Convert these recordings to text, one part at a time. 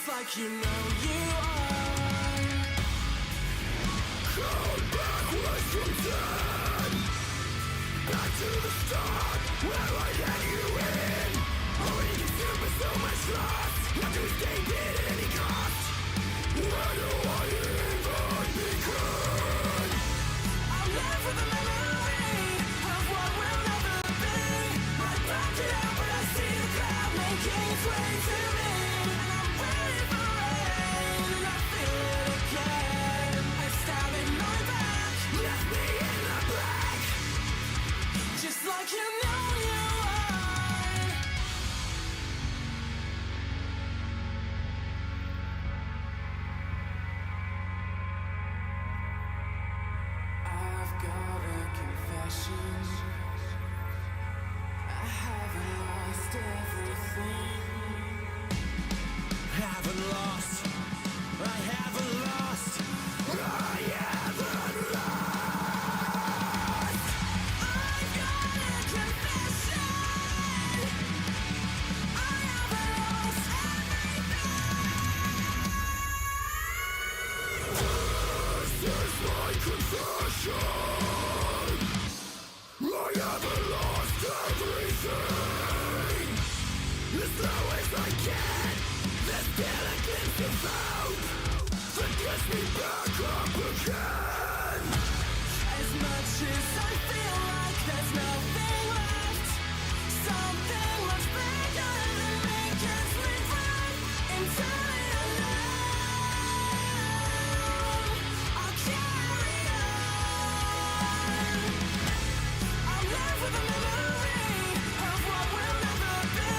Like you know you are. Come backwards from dead. Back to the start, where I had you in. Already consumed with so much loss. Have to escape it at any cost. Where do I even begin? I'll live with the memory of what will never be. I back it up, but I see the cloud making its way to me. Like you know you are. I've got a confession. I haven't lost everything. Haven't lost. I haven't lost. I haven't lost. Confession. I haven't lost everything. As low as I can, there's still a glimpse of hope that gets me back up again. As much as I feel like there's nothing left, something much bigger than me gets me back into the unknown. I'll carry with a memory of what will never be.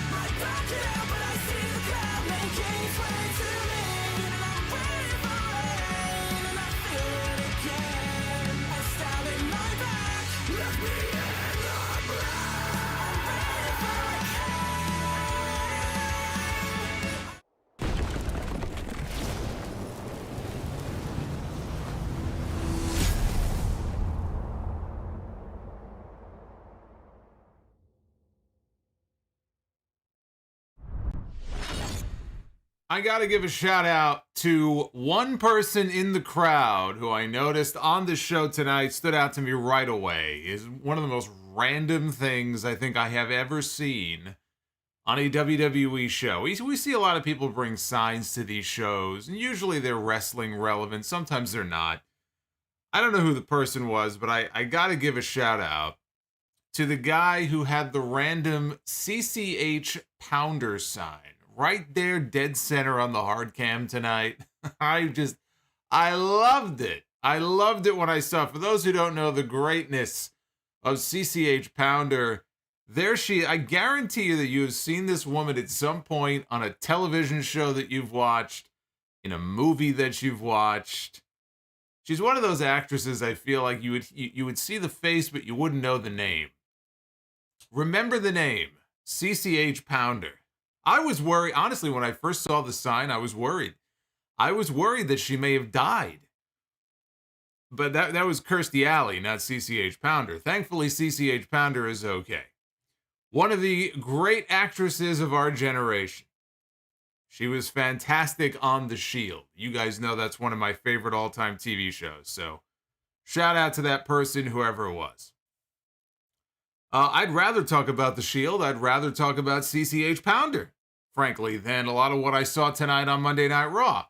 I back it up, but I see the cloud making its way to me. And I'm waiting for rain, and I feel it again. A stab in my back, left me in the black. I'm ready for a I got to give a shout out to one person in the crowd who I noticed on the show tonight, stood out to me right away. Is one of the most random things I think I have ever seen on a WWE show. We see a lot of people bring signs to these shows, and usually they're wrestling relevant. Sometimes they're not. I don't know who the person was, but I got to give a shout out to the guy who had the random CCH Pounder sign right there, dead center on the hard cam tonight. I loved it. I loved it when I saw it. For those who don't know the greatness of CCH Pounder, there she, I guarantee you that you have seen this woman at some point on a television show that you've watched, in a movie that you've watched. She's one of those actresses I feel like you would see the face, but you wouldn't know the name. Remember the name, CCH Pounder. I was worried, honestly, when I first saw the sign, I was worried. I was worried that she may have died. But that was Kirstie Alley, not CCH Pounder. Thankfully, CCH Pounder is okay. One of the great actresses of our generation. She was fantastic on The Shield. You guys know that's one of my favorite all-time TV shows. So, shout out to that person, whoever it was. I'd rather talk about The Shield. I'd rather talk about CCH Pounder, frankly, than a lot of what I saw tonight on Monday Night Raw.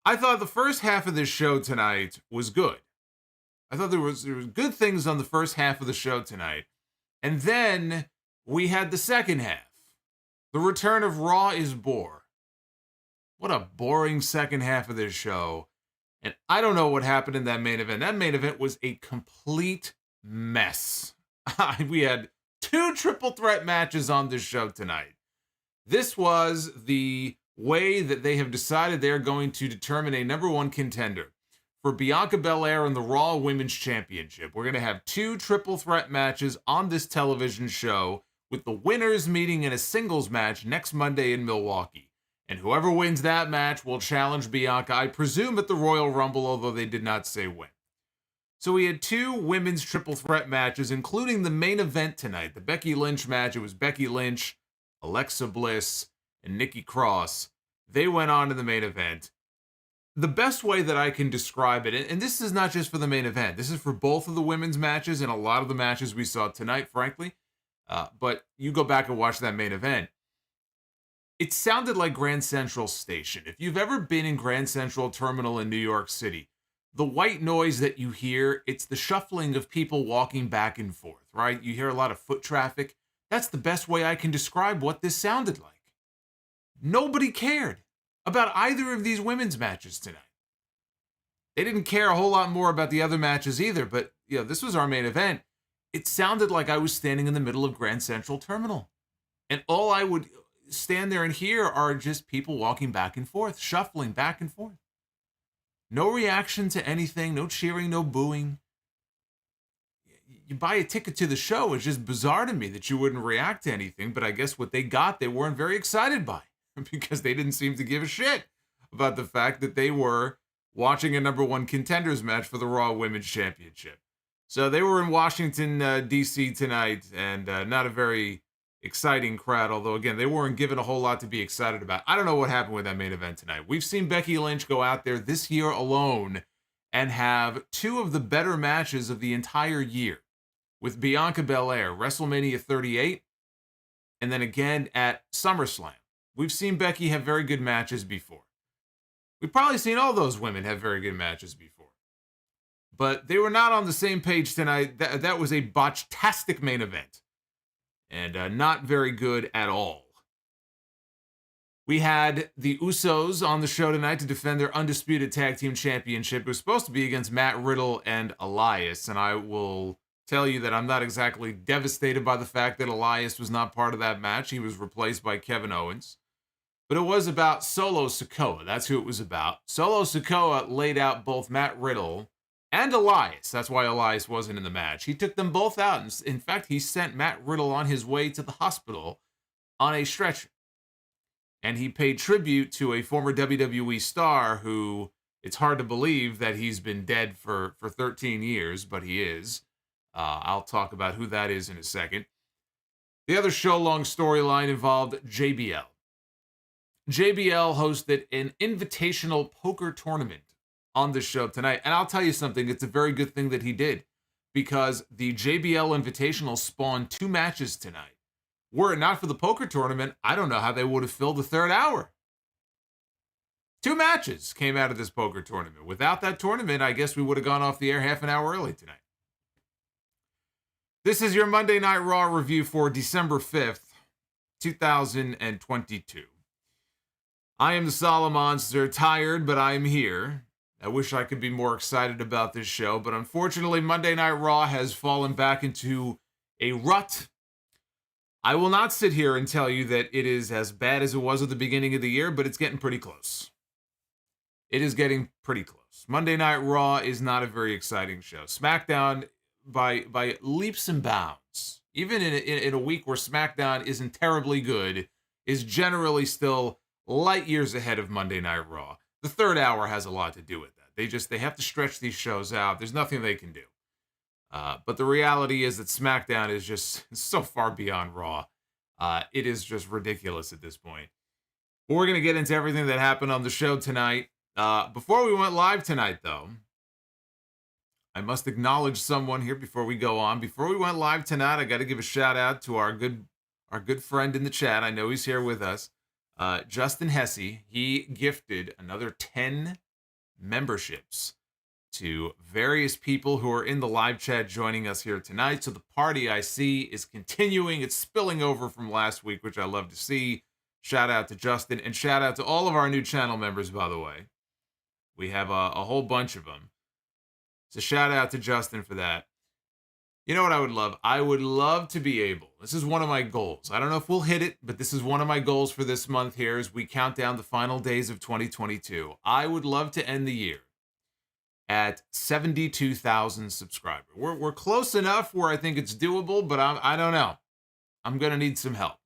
I thought the first half of this show tonight was good. I thought there was good things on the first half of the show tonight. And then we had the second half. The return of Raw is bore. What a boring second half of this show. And I don't know what happened in that main event. That main event was a complete mess. We had 2 triple threat matches on this show tonight. This was the way that they have decided they're going to determine a number one contender for Bianca Belair and the Raw Women's Championship. We're going to have 2 triple threat matches on this television show, with the winners meeting in a singles match next Monday in Milwaukee. And whoever wins that match will challenge Bianca, I presume, at the Royal Rumble, although they did not say when. So we had 2 women's triple threat matches, including the main event tonight, the Becky Lynch match. It was Becky Lynch, Alexa Bliss, and Nikki Cross. They went on to the main event. The best way that I can describe it, and this is not just for the main event, this is for both of the women's matches and a lot of the matches we saw tonight, frankly. But you go back and watch that main event. It sounded like Grand Central Station. If you've ever been in Grand Central Terminal in New York City, the white noise that you hear, it's the shuffling of people walking back and forth, right? You hear a lot of foot traffic. That's the best way I can describe what this sounded like. Nobody cared about either of these women's matches tonight. They didn't care a whole lot more about the other matches either, but this was our main event. It sounded like I was standing in the middle of Grand Central Terminal. And all I would stand there and hear are just people walking back and forth, shuffling back and forth. No reaction to anything, no cheering, no booing. You buy a ticket to the show, it's just bizarre to me that you wouldn't react to anything, but I guess what they got, they weren't very excited by, because they didn't seem to give a shit about the fact that they were watching a number one contenders match for the Raw Women's Championship. So they were in Washington, D.C. tonight, and not a very exciting crowd, although, again, they weren't given a whole lot to be excited about. I don't know what happened with that main event tonight. We've seen Becky Lynch go out there this year alone and have 2 of the better matches of the entire year with Bianca Belair, WrestleMania 38, and then again at SummerSlam. We've seen Becky have very good matches before. We've probably seen all those women have very good matches before. But they were not on the same page tonight. That was a botch-tastic main event. And not very good at all. We had the Usos on the show tonight to defend their Undisputed Tag Team Championship. It was supposed to be against Matt Riddle and Elias. And I will tell you that I'm not exactly devastated by the fact that Elias was not part of that match. He was replaced by Kevin Owens. But it was about Solo Sikoa. That's who it was about. Solo Sikoa laid out both Matt Riddle and Elias. That's why Elias wasn't in the match. He took them both out. And in fact, he sent Matt Riddle on his way to the hospital on a stretcher. And he paid tribute to a former WWE star who, it's hard to believe that he's been dead for 13 years, but he is. I'll talk about who that is in a second. The other show-long storyline involved JBL. JBL hosted an invitational poker tournament on the show tonight. And I'll tell you something, it's a very good thing that he did, because the JBL Invitational spawned 2 matches tonight. Were it not for the poker tournament, I don't know how they would have filled the 3rd hour. 2 matches came out of this poker tournament. Without that tournament, I guess we would have gone off the air half an hour early tonight. This is your Monday Night Raw review for December 5th, 2022. I am the Solomonster, tired, but I am here. I wish I could be more excited about this show, but unfortunately, Monday Night Raw has fallen back into a rut. I will not sit here and tell you that it is as bad as it was at the beginning of the year, but it's getting pretty close. It is getting pretty close. Monday Night Raw is not a very exciting show. SmackDown, by leaps and bounds, even in a week where SmackDown isn't terribly good, is generally still light years ahead of Monday Night Raw. The 3rd hour has a lot to do with that. They have to stretch these shows out. There's nothing they can do. But the reality is that SmackDown is just so far beyond Raw. It is just ridiculous at this point. But we're going to get into everything that happened on the show tonight. Before we went live tonight, though, I must acknowledge someone here before we go on. Before we went live tonight, I got to give a shout out to our good friend in the chat. I know he's here with us. Justin Hesse. He gifted another 10 memberships to various people who are in the live chat joining us here tonight. So the party, I see, is continuing. It's spilling over from last week, which I love to see. Shout out to Justin, and shout out to all of our new channel members, by the way. We have a whole bunch of them. So shout out to Justin for that. You know what I would love? I would love to be able, this is one of my goals. I don't know if we'll hit it, but this is one of my goals for this month here as we count down the final days of 2022. I would love to end the year at 72,000 subscribers. We're close enough where I think it's doable, but I don't know. I'm going to need some help.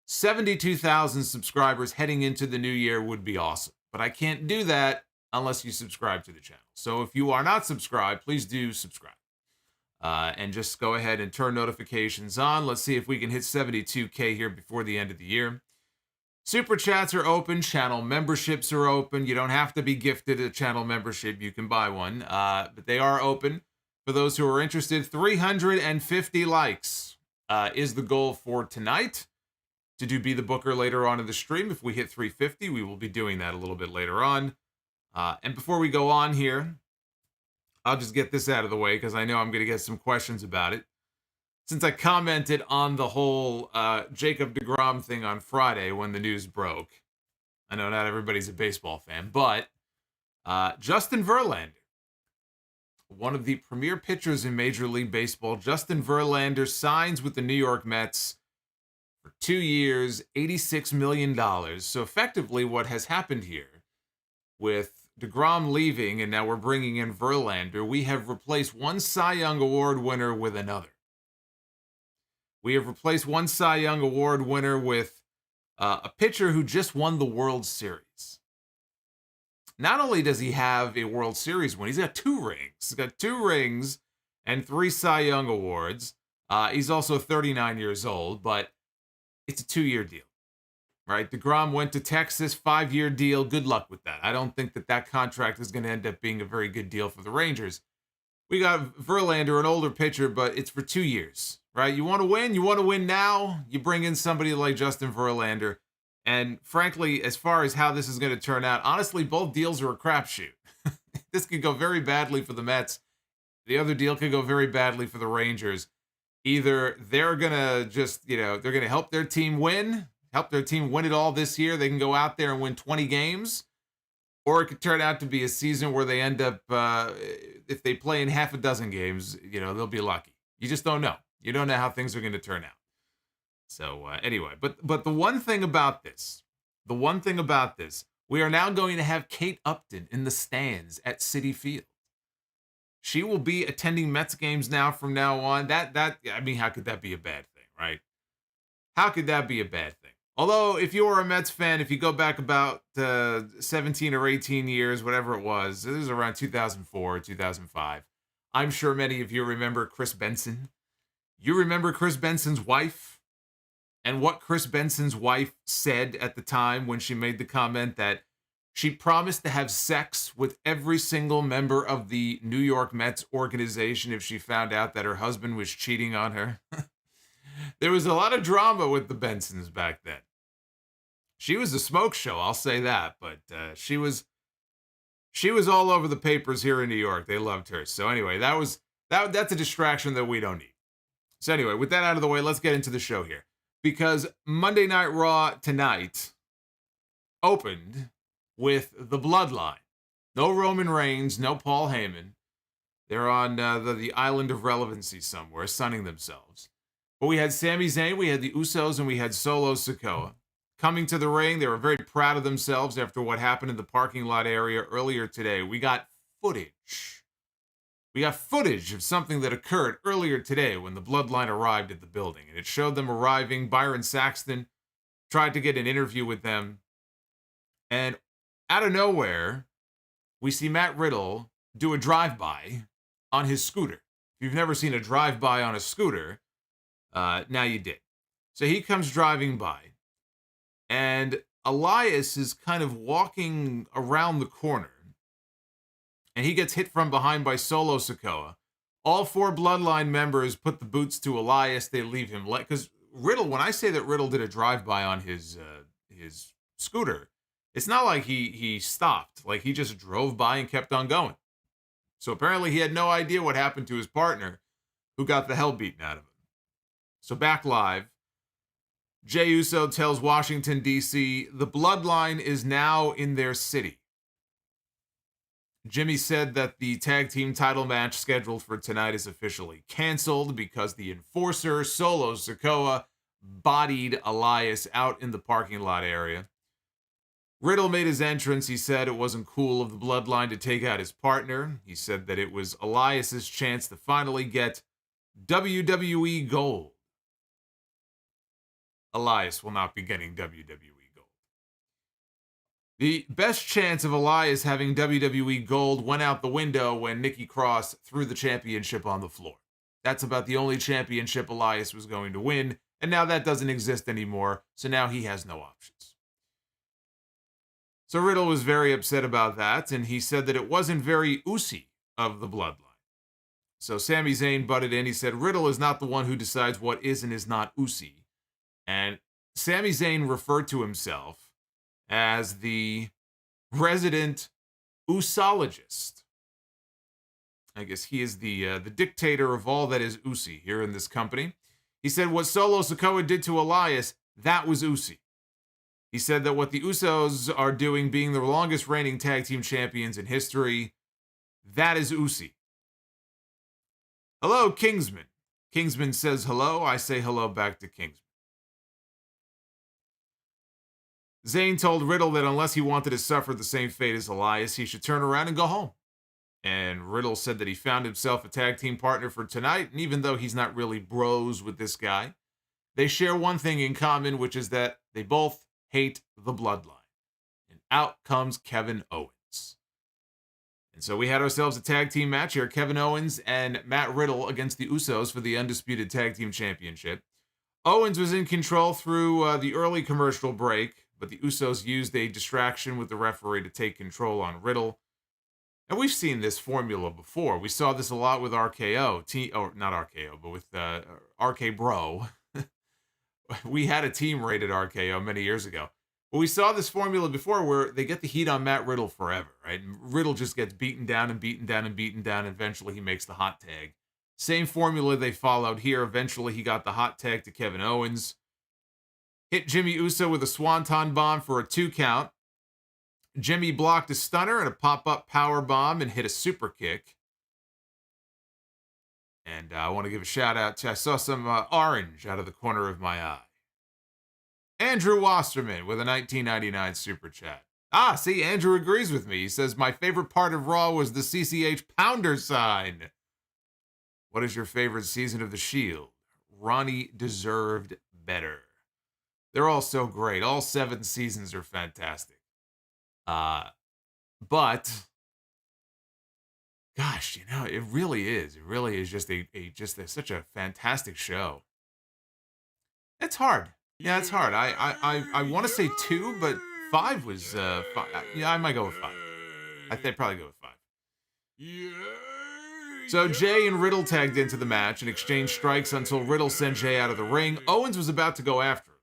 72,000 subscribers heading into the new year would be awesome, but I can't do that unless you subscribe to the channel. So if you are not subscribed, please do subscribe. And just go ahead and turn notifications on. Let's see if we can hit 72K here before the end of the year. Super chats are open. Channel memberships are open. You don't have to be gifted a channel membership. You can buy one. But they are open for those who are interested. 350 likes is the goal for tonight. To do Be the Booker later on in the stream. If we hit 350, we will be doing that a little bit later on. And before we go on here, I'll just get this out of the way because I know I'm going to get some questions about it. Since I commented on the whole Jacob deGrom thing on Friday when the news broke. I know not everybody's a baseball fan, but Justin Verlander, one of the premier pitchers in Major League Baseball, Justin Verlander signs with the New York Mets for 2 years, $86 million. So effectively what has happened here with DeGrom leaving, and now we're bringing in Verlander, we have replaced one Cy Young Award winner with another. We have replaced one Cy Young Award winner with a pitcher who just won the World Series. Not only does he have a World Series win, he's got 2 rings. He's got 2 rings and 3 Cy Young Awards. He's also 39 years old, but it's a 2-year deal. Right, DeGrom went to Texas, 5-year deal. Good luck with that. I don't think that contract is going to end up being a very good deal for the Rangers. We got Verlander, an older pitcher, but it's for 2 years, right? You want to win? You want to win now? You bring in somebody like Justin Verlander. And frankly, as far as how this is going to turn out, honestly, both deals are a crapshoot. This could go very badly for the Mets. The other deal could go very badly for the Rangers. Either they're going to just, they're going to help their team win it all this year. They can go out there and win 20 games. Or it could turn out to be a season where they end up, if they play in half a dozen games, they'll be lucky. You just don't know. You don't know how things are going to turn out. So anyway, but the one thing about this, we are now going to have Kate Upton in the stands at Citi Field. She will be attending Mets games now from now on. How could that be a bad thing, right? How could that be a bad thing? Although, if you were a Mets fan, if you go back about 17 or 18 years, whatever it was around 2004, 2005. I'm sure many of you remember Chris Benson. You remember Chris Benson's wife? And what Chris Benson's wife said at the time when she made the comment that she promised to have sex with every single member of the New York Mets organization if she found out that her husband was cheating on her. There was a lot of drama with the Bensons back then. She was a smoke show, I'll say that, but she was all over the papers here in New York. They loved her. So anyway, that's a distraction that we don't need. So anyway, with that out of the way, let's get into the show here. Because Monday Night Raw tonight opened with the Bloodline. No Roman Reigns, no Paul Heyman. They're on the island of relevancy somewhere, sunning themselves. But we had Sami Zayn, we had the Usos, and we had Solo Sikoa. Coming to the ring, they were very proud of themselves after what happened in the parking lot area earlier today. We got footage. We got footage of something that occurred earlier today when the Bloodline arrived at the building. And it showed them arriving. Byron Saxton tried to get an interview with them. And out of nowhere, we see Matt Riddle do a drive-by on his scooter. If you've never seen a drive-by on a scooter, now you did. So he comes driving by. And Elias is kind of walking around the corner. And he gets hit from behind by Solo Sikoa. All 4 Bloodline members put the boots to Elias. They leave him. Because Riddle, when I say that Riddle did a drive-by on his scooter, it's not like he stopped. Like, he just drove by and kept on going. So apparently he had no idea what happened to his partner, who got the hell beaten out of him. So back live. Jey Uso tells Washington, D.C., the Bloodline is now in their city. Jimmy said that the tag team title match scheduled for tonight is officially canceled because the enforcer, Solo Sikoa, bodied Elias out in the parking lot area. Riddle made his entrance. He said it wasn't cool of the Bloodline to take out his partner. He said that it was Elias's chance to finally get WWE Gold. Elias will not be getting WWE Gold. The best chance of Elias having WWE Gold went out the window when Nikki Cross threw the championship on the floor. That's about the only championship Elias was going to win, and now that doesn't exist anymore, so now he has no options. So Riddle was very upset about that, and he said that it wasn't very Usi of the Bloodline. So Sami Zayn butted in. He said Riddle is not the one who decides what is and is not Usi. And Sami Zayn referred to himself as the resident Usologist. I guess he is the dictator of all that is Usi here in this company. He said what Solo Sikoa did to Elias, that was Usi. He said that what the Usos are doing, being the longest reigning tag team champions in history, that is Usi. Hello, Kingsman. Kingsman says hello. I say hello back to Kingsman. Zayn told Riddle that unless he wanted to suffer the same fate as Elias, he should turn around and go home. And Riddle said that he found himself a tag team partner for tonight, and even though he's not really bros with this guy, they share one thing in common, which is that they both hate the Bloodline. And out comes Kevin Owens. And so we had ourselves a tag team match here, Kevin Owens and Matt Riddle against the Usos for the Undisputed Tag Team Championship. Owens was in control through the early commercial break, but the Usos used a distraction with the referee to take control on Riddle. And we've seen this formula before. We saw this a lot with RKO, not RKO, but with RK Bro. We had a team rated RKO many years ago. But we saw this formula before where they get the heat on Matt Riddle forever, right? And Riddle just gets beaten down and beaten down and beaten down. And eventually he makes the hot tag. Same formula they followed here. Eventually he got the hot tag to Kevin Owens. Hit Jimmy Uso with a swanton bomb for a 2 count. Jimmy blocked a stunner and a pop-up power bomb and hit a super kick. And I want to give a shout out to, I saw some orange out of the corner of my eye. Andrew Wasserman with a 1999 super chat. See, Andrew agrees with me. He says, my favorite part of Raw was the CCH Pounder sign. What is your favorite season of The Shield? Ronnie deserved better. They're all so great. All 7 seasons are fantastic. But gosh, it really is. It really is just such a fantastic show. It's hard. Yeah, it's hard. I want to say 2, but 5 was 5. Yeah, I might go with 5. I think I'd probably go with 5. So Jay and Riddle tagged into the match and exchanged strikes until Riddle sent Jay out of the ring. Owens was about to go after him,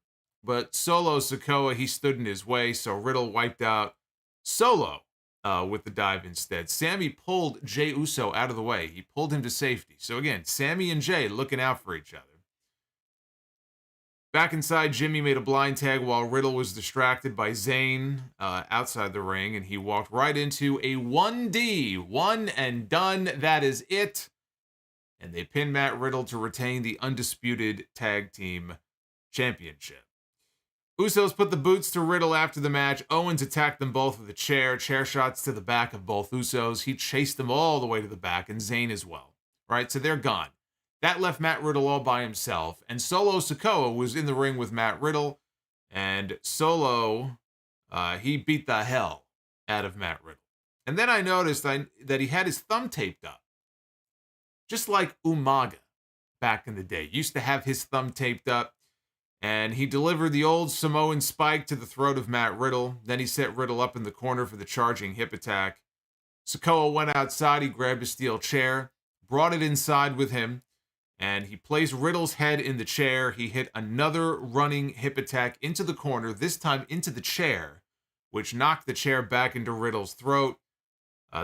but Solo Sikoa, he stood in his way, so Riddle wiped out Solo with the dive instead. Sammy pulled Jey Uso out of the way. He pulled him to safety. So again, Sammy and Jay looking out for each other. Back inside, Jimmy made a blind tag while Riddle was distracted by Zayn outside the ring, and he walked right into a 1D. One and done. That is it. And they pinned Matt Riddle to retain the Undisputed Tag Team Championship. Usos put the boots to Riddle after the match. Owens attacked them both with a chair shots to the back of both Usos. He chased them all the way to the back, and Zayn as well. Right, so they're gone. That left Matt Riddle all by himself, and Solo Sikoa was in the ring with Matt Riddle, and Solo, he beat the hell out of Matt Riddle. And then I noticed that he had his thumb taped up, just like Umaga back in the day. Used to have his thumb taped up, and he delivered the old Samoan spike to the throat of Matt Riddle. Then he set Riddle up in the corner for the charging hip attack. Sikoa went outside, he grabbed a steel chair, brought it inside with him, and he placed Riddle's head in the chair. He hit another running hip attack into the corner, this time into the chair, which knocked the chair back into Riddle's throat.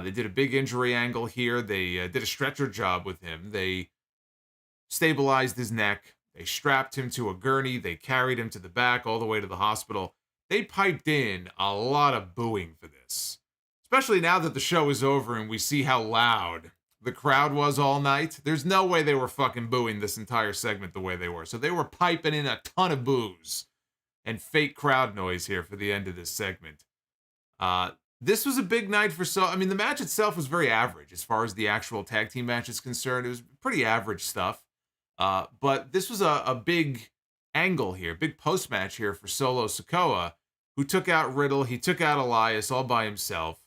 They did a big injury angle here. They did a stretcher job with him. They stabilized his neck. They strapped him to a gurney. They carried him to the back all the way to the hospital. They piped in a lot of booing for this, especially now that the show is over and we see how loud the crowd was all night. There's no way they were fucking booing this entire segment the way they were. So they were piping in a ton of boos and fake crowd noise here for the end of this segment. This was a big night for I mean, the match itself was very average as far as the actual tag team match is concerned. It was pretty average stuff. But this was a big angle here, big post-match here for Solo Sikoa, who took out Riddle. He took out Elias all by himself.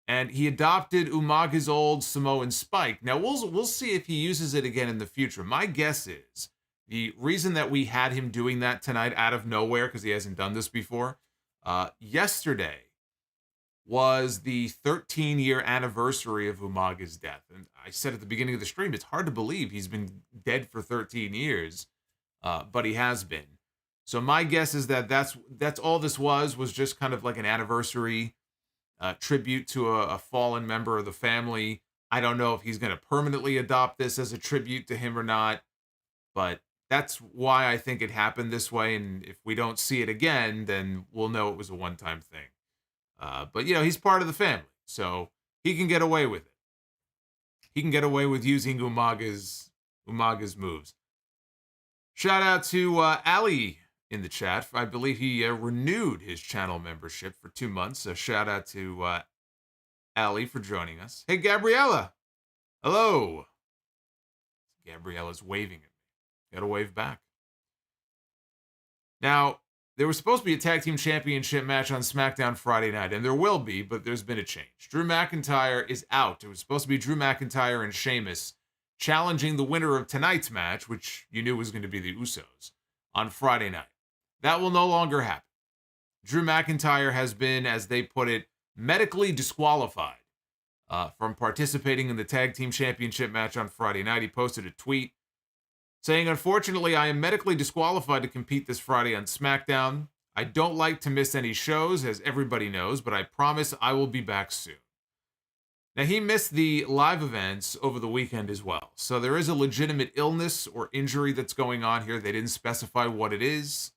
And he adopted Umaga's old Samoan spike. Now, we'll see if he uses it again in the future. My guess is the reason that we had him doing that tonight out of nowhere, because he hasn't done this before, yesterday was the 13-year anniversary of Umaga's death. And I said at the beginning of the stream, it's hard to believe he's been dead for 13 years, but he has been. So my guess is that that's all this was just kind of like an anniversary tribute to a fallen member of the family. I don't know if he's going to permanently adopt this as a tribute to him or not, but that's why I think it happened this way. And if we don't see it again, then we'll know it was a one-time thing. But, he's part of the family, so he can get away with it. He can get away with using Umaga's moves. Shout out to Ali in the chat. I believe he renewed his channel membership for 2 months. So shout out to Ali for joining us. Hey, Gabriella. Hello. Gabriella's waving at me. Gotta wave back. Now, there was supposed to be a tag team championship match on SmackDown Friday night, and there will be, but there's been a change. Drew McIntyre is out. It was supposed to be Drew McIntyre and Sheamus challenging the winner of tonight's match, which you knew was going to be the Usos, on Friday night. That will no longer happen. Drew McIntyre has been, as they put it, medically disqualified from participating in the tag team championship match on Friday night. He posted a tweet saying, "Unfortunately, I am medically disqualified to compete this Friday on SmackDown. I don't like to miss any shows, as everybody knows, but I promise I will be back soon." Now, he missed the live events over the weekend as well. So there is a legitimate illness or injury that's going on here. They didn't specify what it is.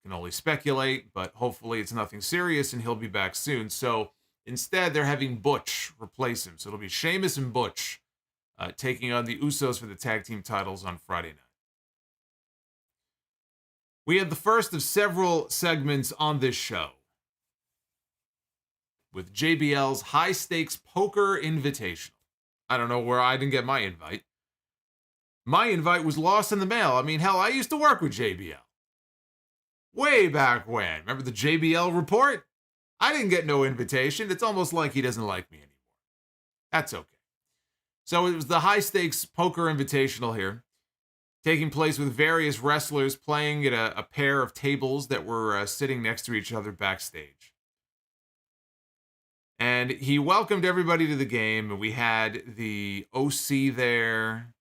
Can only speculate, but hopefully it's nothing serious and he'll be back soon. So instead, they're having Butch replace him. So it'll be Sheamus and Butch taking on the Usos for the tag team titles on Friday night. We had the first of several segments on this show with JBL's high-stakes poker invitational. I don't know where I didn't get my invite. My invite was lost in the mail. I mean, hell, I used to work with JBL. Way back when. Remember the JBL report? I didn't get no invitation. It's almost like he doesn't like me anymore. That's okay. So it was the high-stakes poker invitational here, taking place with various wrestlers playing at a pair of tables that were sitting next to each other backstage. And he welcomed everybody to the game, and we had the OC there,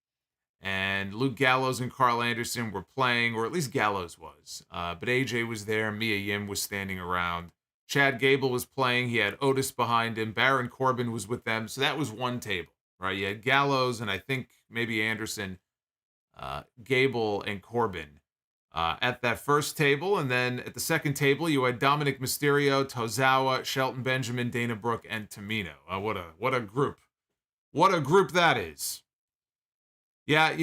and Luke Gallows and Carl Anderson were playing, or at least Gallows was. But AJ was there, Mia Yim was standing around. Chad Gable was playing, he had Otis behind him, Baron Corbin was with them, so that was one table. Right, you had Gallows and I think maybe Anderson, Gable and Corbin at that first table. And then at the second table, you had Dominic Mysterio, Tozawa, Shelton Benjamin, Dana Brooke, and Tamino. What a group. What a group that is. Yeah,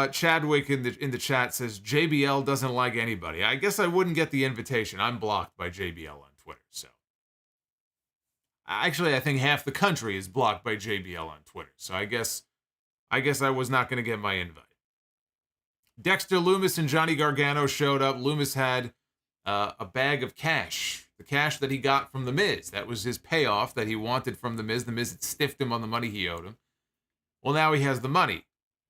Chadwick in the chat says JBL doesn't like anybody. I guess I wouldn't get the invitation. I'm blocked by JBL on Twitter, so. Actually, I think half the country is blocked by JBL on Twitter. So I guess I was not going to get my invite. Dexter Lumis and Johnny Gargano showed up. Lumis had a bag of cash, the cash that he got from The Miz. That was his payoff that he wanted from The Miz. The Miz had stiffed him on the money he owed him. Well, now he has the money.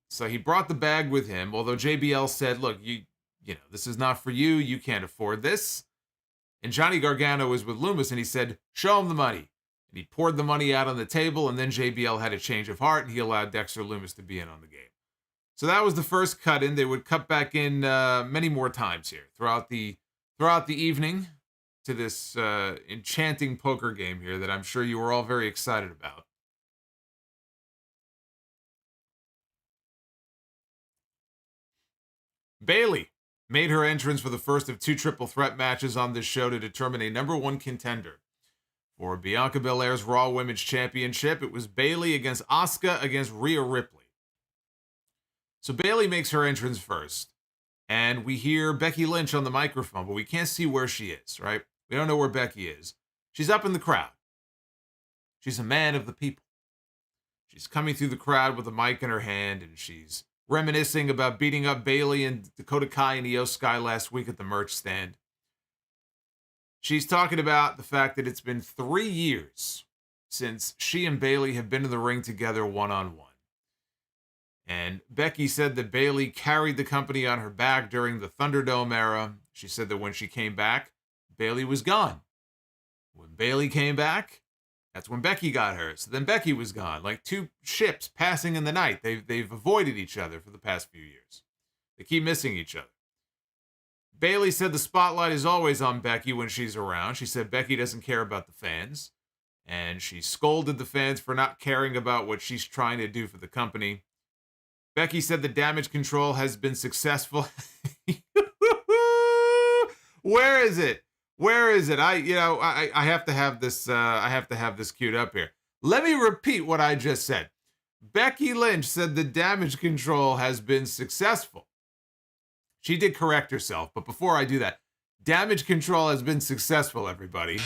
So he brought the bag with him, although JBL said, look, you know, this is not for you. You can't afford this. And Johnny Gargano was with Lumis, and he said, show him the money. And he poured the money out on the table, and then JBL had a change of heart, and he allowed Dexter Lumis to be in on the game. So that was the first cut in. They would cut back in many more times here throughout the evening to this enchanting poker game here that I'm sure you were all very excited about. Bayley made her entrance for the first of two triple threat matches on this show to determine a number one contender For Bianca Belair's Raw Women's Championship, it was Bayley against Asuka against Rhea Ripley. So Bayley makes her entrance first, and we hear Becky Lynch on the microphone, but we can't see where she is, right? We don't know where Becky is. She's up in the crowd. She's a man of the people. She's coming through the crowd with a mic in her hand, and she's reminiscing about beating up Bayley and Dakota Kai and Io Sky last week at the merch stand. She's talking about the fact that it's been 3 years since she and Bayley have been in the ring together one-on-one. And Becky said that Bayley carried the company on her back during the Thunderdome era. She said that when she came back, Bayley was gone. When Bayley came back, that's when Becky got hurt. So then Becky was gone, like two ships passing in the night. They've avoided each other for the past few years. They keep missing each other. Bayley said the spotlight is always on Becky when she's around. She said Becky doesn't care about the fans. And she scolded the fans for not caring about what she's trying to do for the company. Becky said the damage control has been successful. Where is it? Where is it? I have to have this. I have to have this queued up here. Let me repeat what I just said. Becky Lynch said the damage control has been successful. She did correct herself, but before I do that, damage control has been successful, everybody.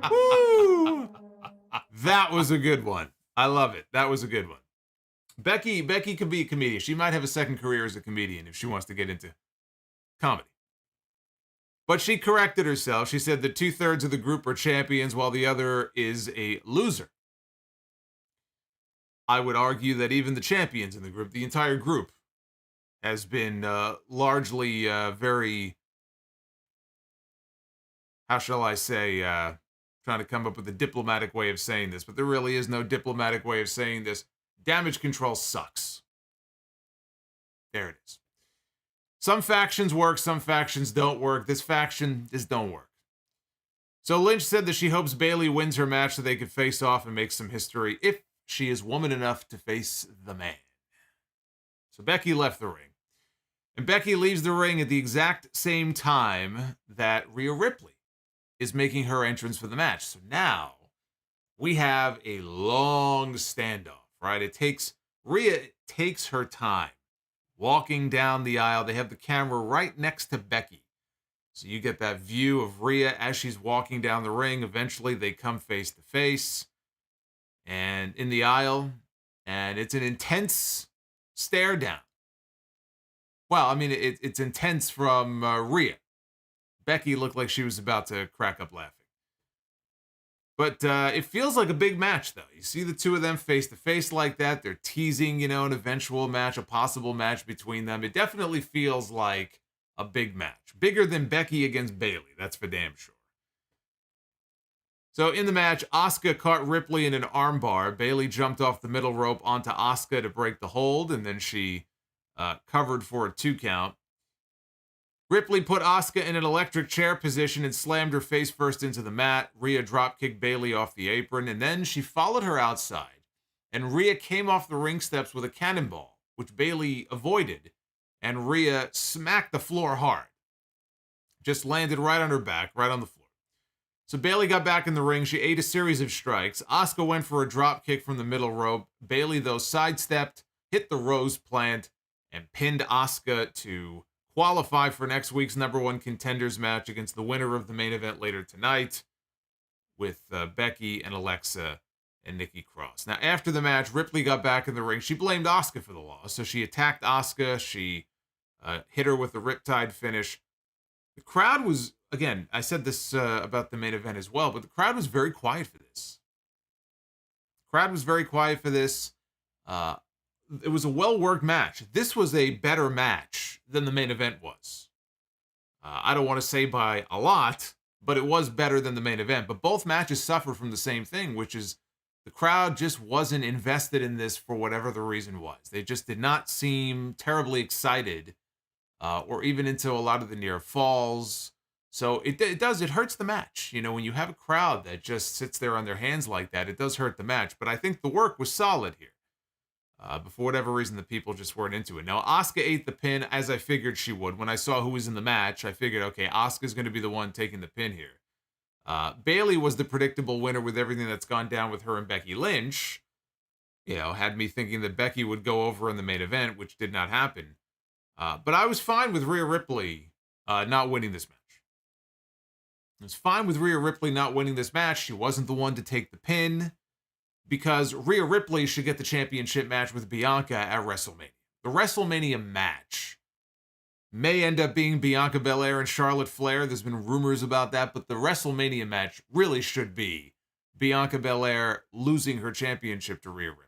Woo! That was a good one. I love it. That was a good one. Becky could be a comedian. She might have a second career as a comedian if she wants to get into comedy. But she corrected herself. She said that 2/3 of the group are champions while the other is a loser. I would argue that even the champions in the group, the entire group, has been largely very, how shall I say, trying to come up with a diplomatic way of saying this, but there really is no diplomatic way of saying this. Damage control sucks. There it is. Some factions work, some factions don't work. This faction just don't work. So Lynch said that she hopes Bayley wins her match so they could face off and make some history if she is woman enough to face the man. So Becky left the ring. And Becky leaves the ring at the exact same time that Rhea Ripley is making her entrance for the match. So now we have a long standoff, right? Rhea takes her time walking down the aisle. They have the camera right next to Becky. So you get that view of Rhea as she's walking down the ring. Eventually they come face to face and in the aisle, and it's an intense stare down. Well, I mean, it's intense from Rhea. Becky looked like she was about to crack up laughing. But it feels like a big match, though. You see the two of them face to face like that. They're teasing, an eventual match, a possible match between them. It definitely feels like a big match. Bigger than Becky against Bayley. That's for damn sure. So in the match, Asuka caught Ripley in an armbar. Bayley jumped off the middle rope onto Asuka to break the hold, and then she covered for a 2 count. Ripley put Asuka in an electric chair position and slammed her face first into the mat. Rhea dropkicked Bayley off the apron, and then she followed her outside. And Rhea came off the ring steps with a cannonball, which Bayley avoided, and Rhea smacked the floor hard. Just landed right on her back, right on the floor. So Bayley got back in the ring. She ate a series of strikes. Asuka went for a drop kick from the middle rope. Bayley, though, sidestepped, hit the rose plant, and pinned Asuka to qualify for next week's #1 contenders match against the winner of the main event later tonight with Becky and Alexa and Nikki Cross. Now, after the match, Ripley got back in the ring. She blamed Asuka for the loss. So she attacked Asuka. She hit her with the Riptide finish. The crowd was, again, I said this about the main event as well, but the crowd was very quiet for this. It was a well-worked match. This was a better match than the main event was. I don't want to say by a lot, but it was better than the main event. But both matches suffer from the same thing, which is the crowd just wasn't invested in this for whatever the reason was. They just did not seem terribly excited, or even into a lot of the near falls. So it hurts the match. When you have a crowd that just sits there on their hands like that, it does hurt the match. But I think the work was solid here. But for whatever reason, the people just weren't into it. Now, Asuka ate the pin as I figured she would. When I saw who was in the match, I figured, okay, Asuka's going to be the one taking the pin here. Bayley was the predictable winner with everything that's gone down with her and Becky Lynch. Had me thinking that Becky would go over in the main event, which did not happen. But I was fine with Rhea Ripley not winning this match. I was fine with Rhea Ripley not winning this match. She wasn't the one to take the pin, because Rhea Ripley should get the championship match with Bianca at WrestleMania. The WrestleMania match may end up being Bianca Belair and Charlotte Flair. There's been rumors about that, but the WrestleMania match really should be Bianca Belair losing her championship to Rhea Ripley.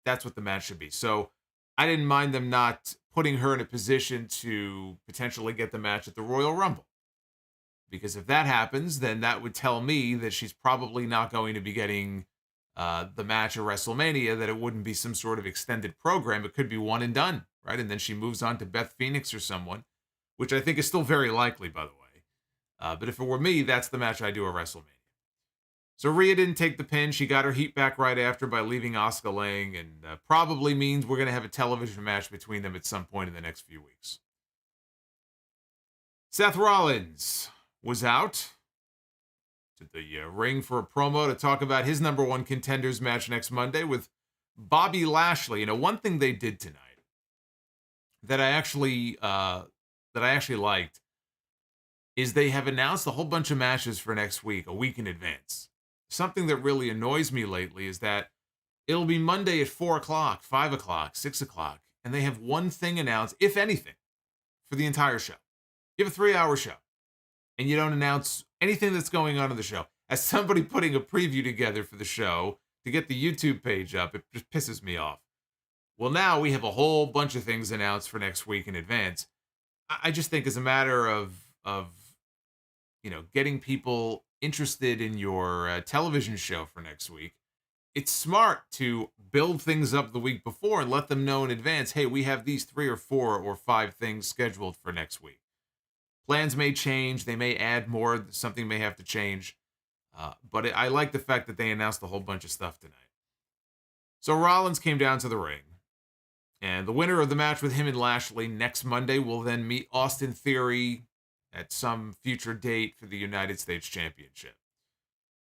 That's what the match should be. So I didn't mind them not putting her in a position to potentially get the match at the Royal Rumble. Because if that happens, then that would tell me that she's probably not going to be getting the match at WrestleMania, that it wouldn't be some sort of extended program. It could be one and done, right? And then she moves on to Beth Phoenix or someone, which I think is still very likely, by the way. But if it were me, that's the match I do at WrestleMania. So Rhea didn't take the pin. She got her heat back right after by leaving Asuka laying, and probably means we're going to have a television match between them at some point in the next few weeks. Seth Rollins was out to the ring for a promo to talk about his number one contenders match next Monday with Bobby Lashley. One thing they did tonight that I actually liked is they have announced a whole bunch of matches for next week, a week in advance. Something that really annoys me lately is that it'll be Monday at 4 o'clock, 5 o'clock, 6 o'clock, and they have one thing announced, if anything, for the entire show. You have a 3-hour show, and you don't announce anything that's going on in the show. As somebody putting a preview together for the show to get the YouTube page up, it just pisses me off. Well, now we have a whole bunch of things announced for next week in advance. I just think as a matter of getting people interested in your television show for next week, it's smart to build things up the week before and let them know in advance, hey, we have these 3 or 4 or 5 things scheduled for next week. Plans may change. They may add more. Something may have to change. But I like the fact that they announced a whole bunch of stuff tonight. So Rollins came down to the ring. And the winner of the match with him and Lashley next Monday will then meet Austin Theory at some future date for the United States Championship.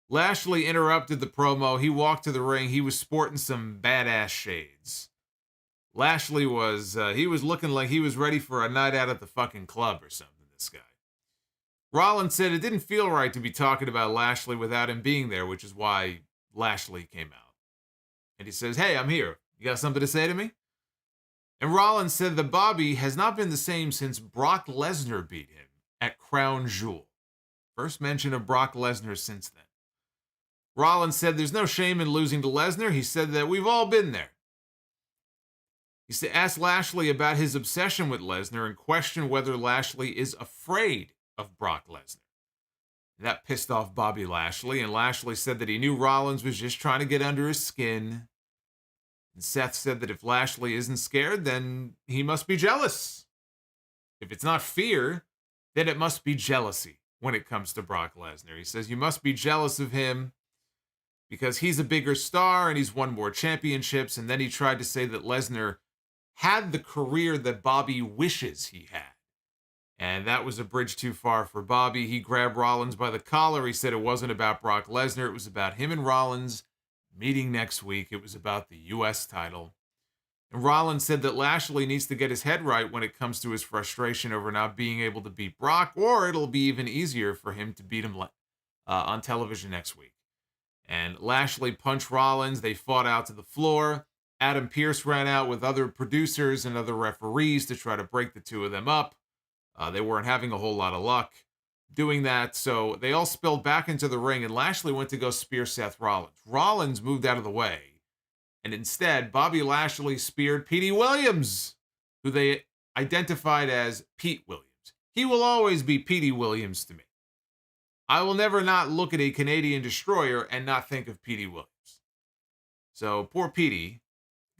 Lashley interrupted the promo. He walked to the ring. He was sporting some badass shades. Lashley was looking like he was ready for a night out at the fucking club or something, this guy. Rollins said it didn't feel right to be talking about Lashley without him being there, which is why Lashley came out. And he says, hey, I'm here. You got something to say to me? And Rollins said that Bobby has not been the same since Brock Lesnar beat him at Crown Jewel. First mention of Brock Lesnar since then. Rollins said there's no shame in losing to Lesnar. He said that we've all been there. He asked Lashley about his obsession with Lesnar and questioned whether Lashley is afraid of Brock Lesnar. That pissed off Bobby Lashley, and Lashley said that he knew Rollins was just trying to get under his skin. And Seth said that if Lashley isn't scared, then he must be jealous. If it's not fear, then it must be jealousy when it comes to Brock Lesnar. He says you must be jealous of him because he's a bigger star and he's won more championships. And then he tried to say that Lesnar had the career that Bobby wishes he had. And that was a bridge too far for Bobby. He grabbed Rollins by the collar. He said it wasn't about Brock Lesnar. It was about him and Rollins meeting next week. It was about the U.S. title. And Rollins said that Lashley needs to get his head right when it comes to his frustration over not being able to beat Brock, or it'll be even easier for him to beat him on television next week. And Lashley punched Rollins. They fought out to the floor. Adam Pearce ran out with other producers and other referees to try to break the two of them up. They weren't having a whole lot of luck doing that, so they all spilled back into the ring, and Lashley went to go spear Seth Rollins. Rollins moved out of the way, and instead, Bobby Lashley speared Petey Williams, who they identified as Pete Williams. He will always be Petey Williams to me. I will never not look at a Canadian destroyer and not think of Petey Williams. So poor Petey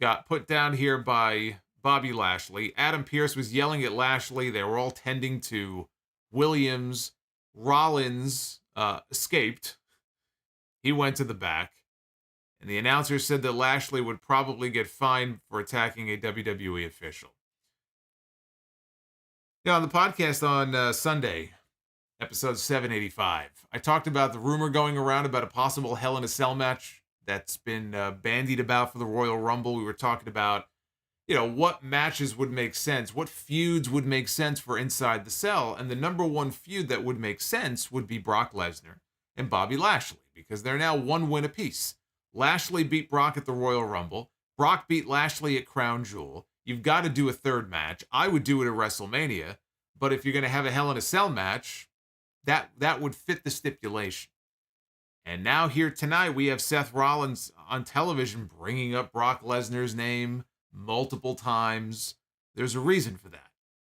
got put down here by Bobby Lashley. Adam Pearce was yelling at Lashley. They were all tending to Williams. Rollins escaped. He went to the back. And the announcer said that Lashley would probably get fined for attacking a WWE official. Yeah, on the podcast on Sunday, episode 785, I talked about the rumor going around about a possible Hell in a Cell match that's been bandied about for the Royal Rumble. We were talking about, what matches would make sense, what feuds would make sense for Inside the Cell, and the number one feud that would make sense would be Brock Lesnar and Bobby Lashley, because they're now one win apiece. Lashley beat Brock at the Royal Rumble. Brock beat Lashley at Crown Jewel. You've got to do a third match. I would do it at WrestleMania, but if you're going to have a Hell in a Cell match, that would fit the stipulation. And now here tonight, we have Seth Rollins on television bringing up Brock Lesnar's name multiple times. There's a reason for that.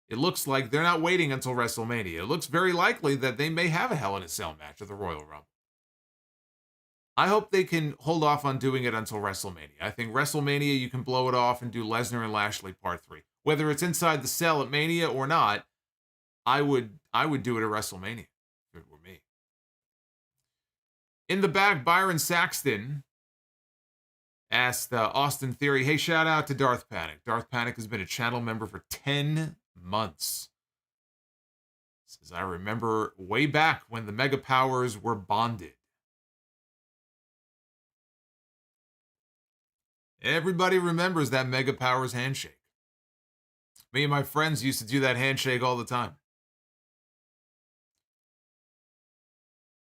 It looks like they're not waiting until WrestleMania. It looks very likely that they may have a Hell in a Cell match at the Royal Rumble. I hope they can hold off on doing it until WrestleMania. I think WrestleMania, you can blow it off and do Lesnar and Lashley Part 3. Whether it's Inside the Cell at Mania or not, I would do it at WrestleMania if it were me. In the back, Byron Saxton asked Austin Theory, hey, shout out to Darth Panic. Darth Panic has been a channel member for 10 months. Says, I remember way back when the Mega Powers were bonded. Everybody remembers that Mega Powers handshake. Me and my friends used to do that handshake all the time.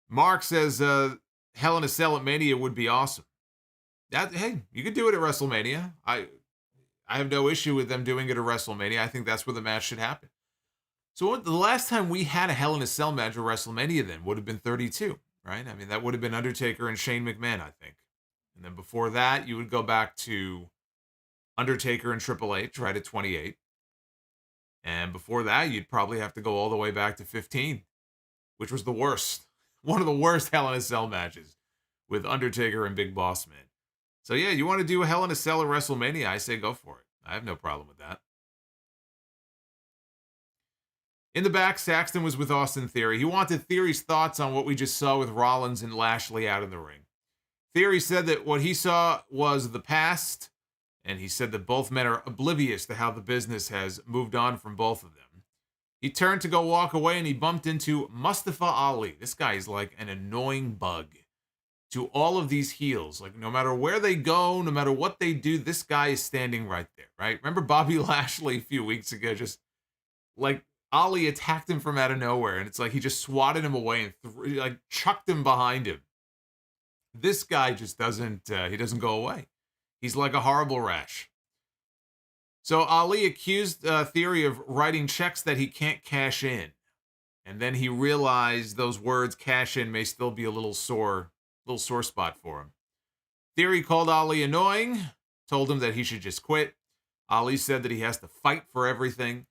Mark says, Hell in a Cell at Mania would be awesome. Hey, you could do it at WrestleMania. I have no issue with them doing it at WrestleMania. I think that's where the match should happen. So the last time we had a Hell in a Cell match at WrestleMania then would have been 32, right? I mean, that would have been Undertaker and Shane McMahon, I think. And then before that, you would go back to Undertaker and Triple H, right, at 28. And before that, you'd probably have to go all the way back to 15, which was the worst. One of the worst Hell in a Cell matches with Undertaker and Big Boss Man. So yeah, you want to do a Hell in a Cell at WrestleMania, I say go for it. I have no problem with that. In the back, Saxton was with Austin Theory. He wanted Theory's thoughts on what we just saw with Rollins and Lashley out in the ring. Theory said that what he saw was the past, and he said that both men are oblivious to how the business has moved on from both of them. He turned to go walk away, and he bumped into Mustafa Ali. This guy is like an annoying bug to all of these heels. Like, no matter where they go, no matter what they do, this guy is standing right there, right? Remember Bobby Lashley a few weeks ago? Just, like, Ali attacked him from out of nowhere, and it's like he just swatted him away and chucked him behind him. This guy just doesn't go away. He's like a horrible rash. So Ali accused Theory of writing checks that he can't cash in. And then he realized those words, cash in, may still be a little sore spot for him. Theory called Ali annoying, told him that he should just quit. Ali said that he has to fight for everything.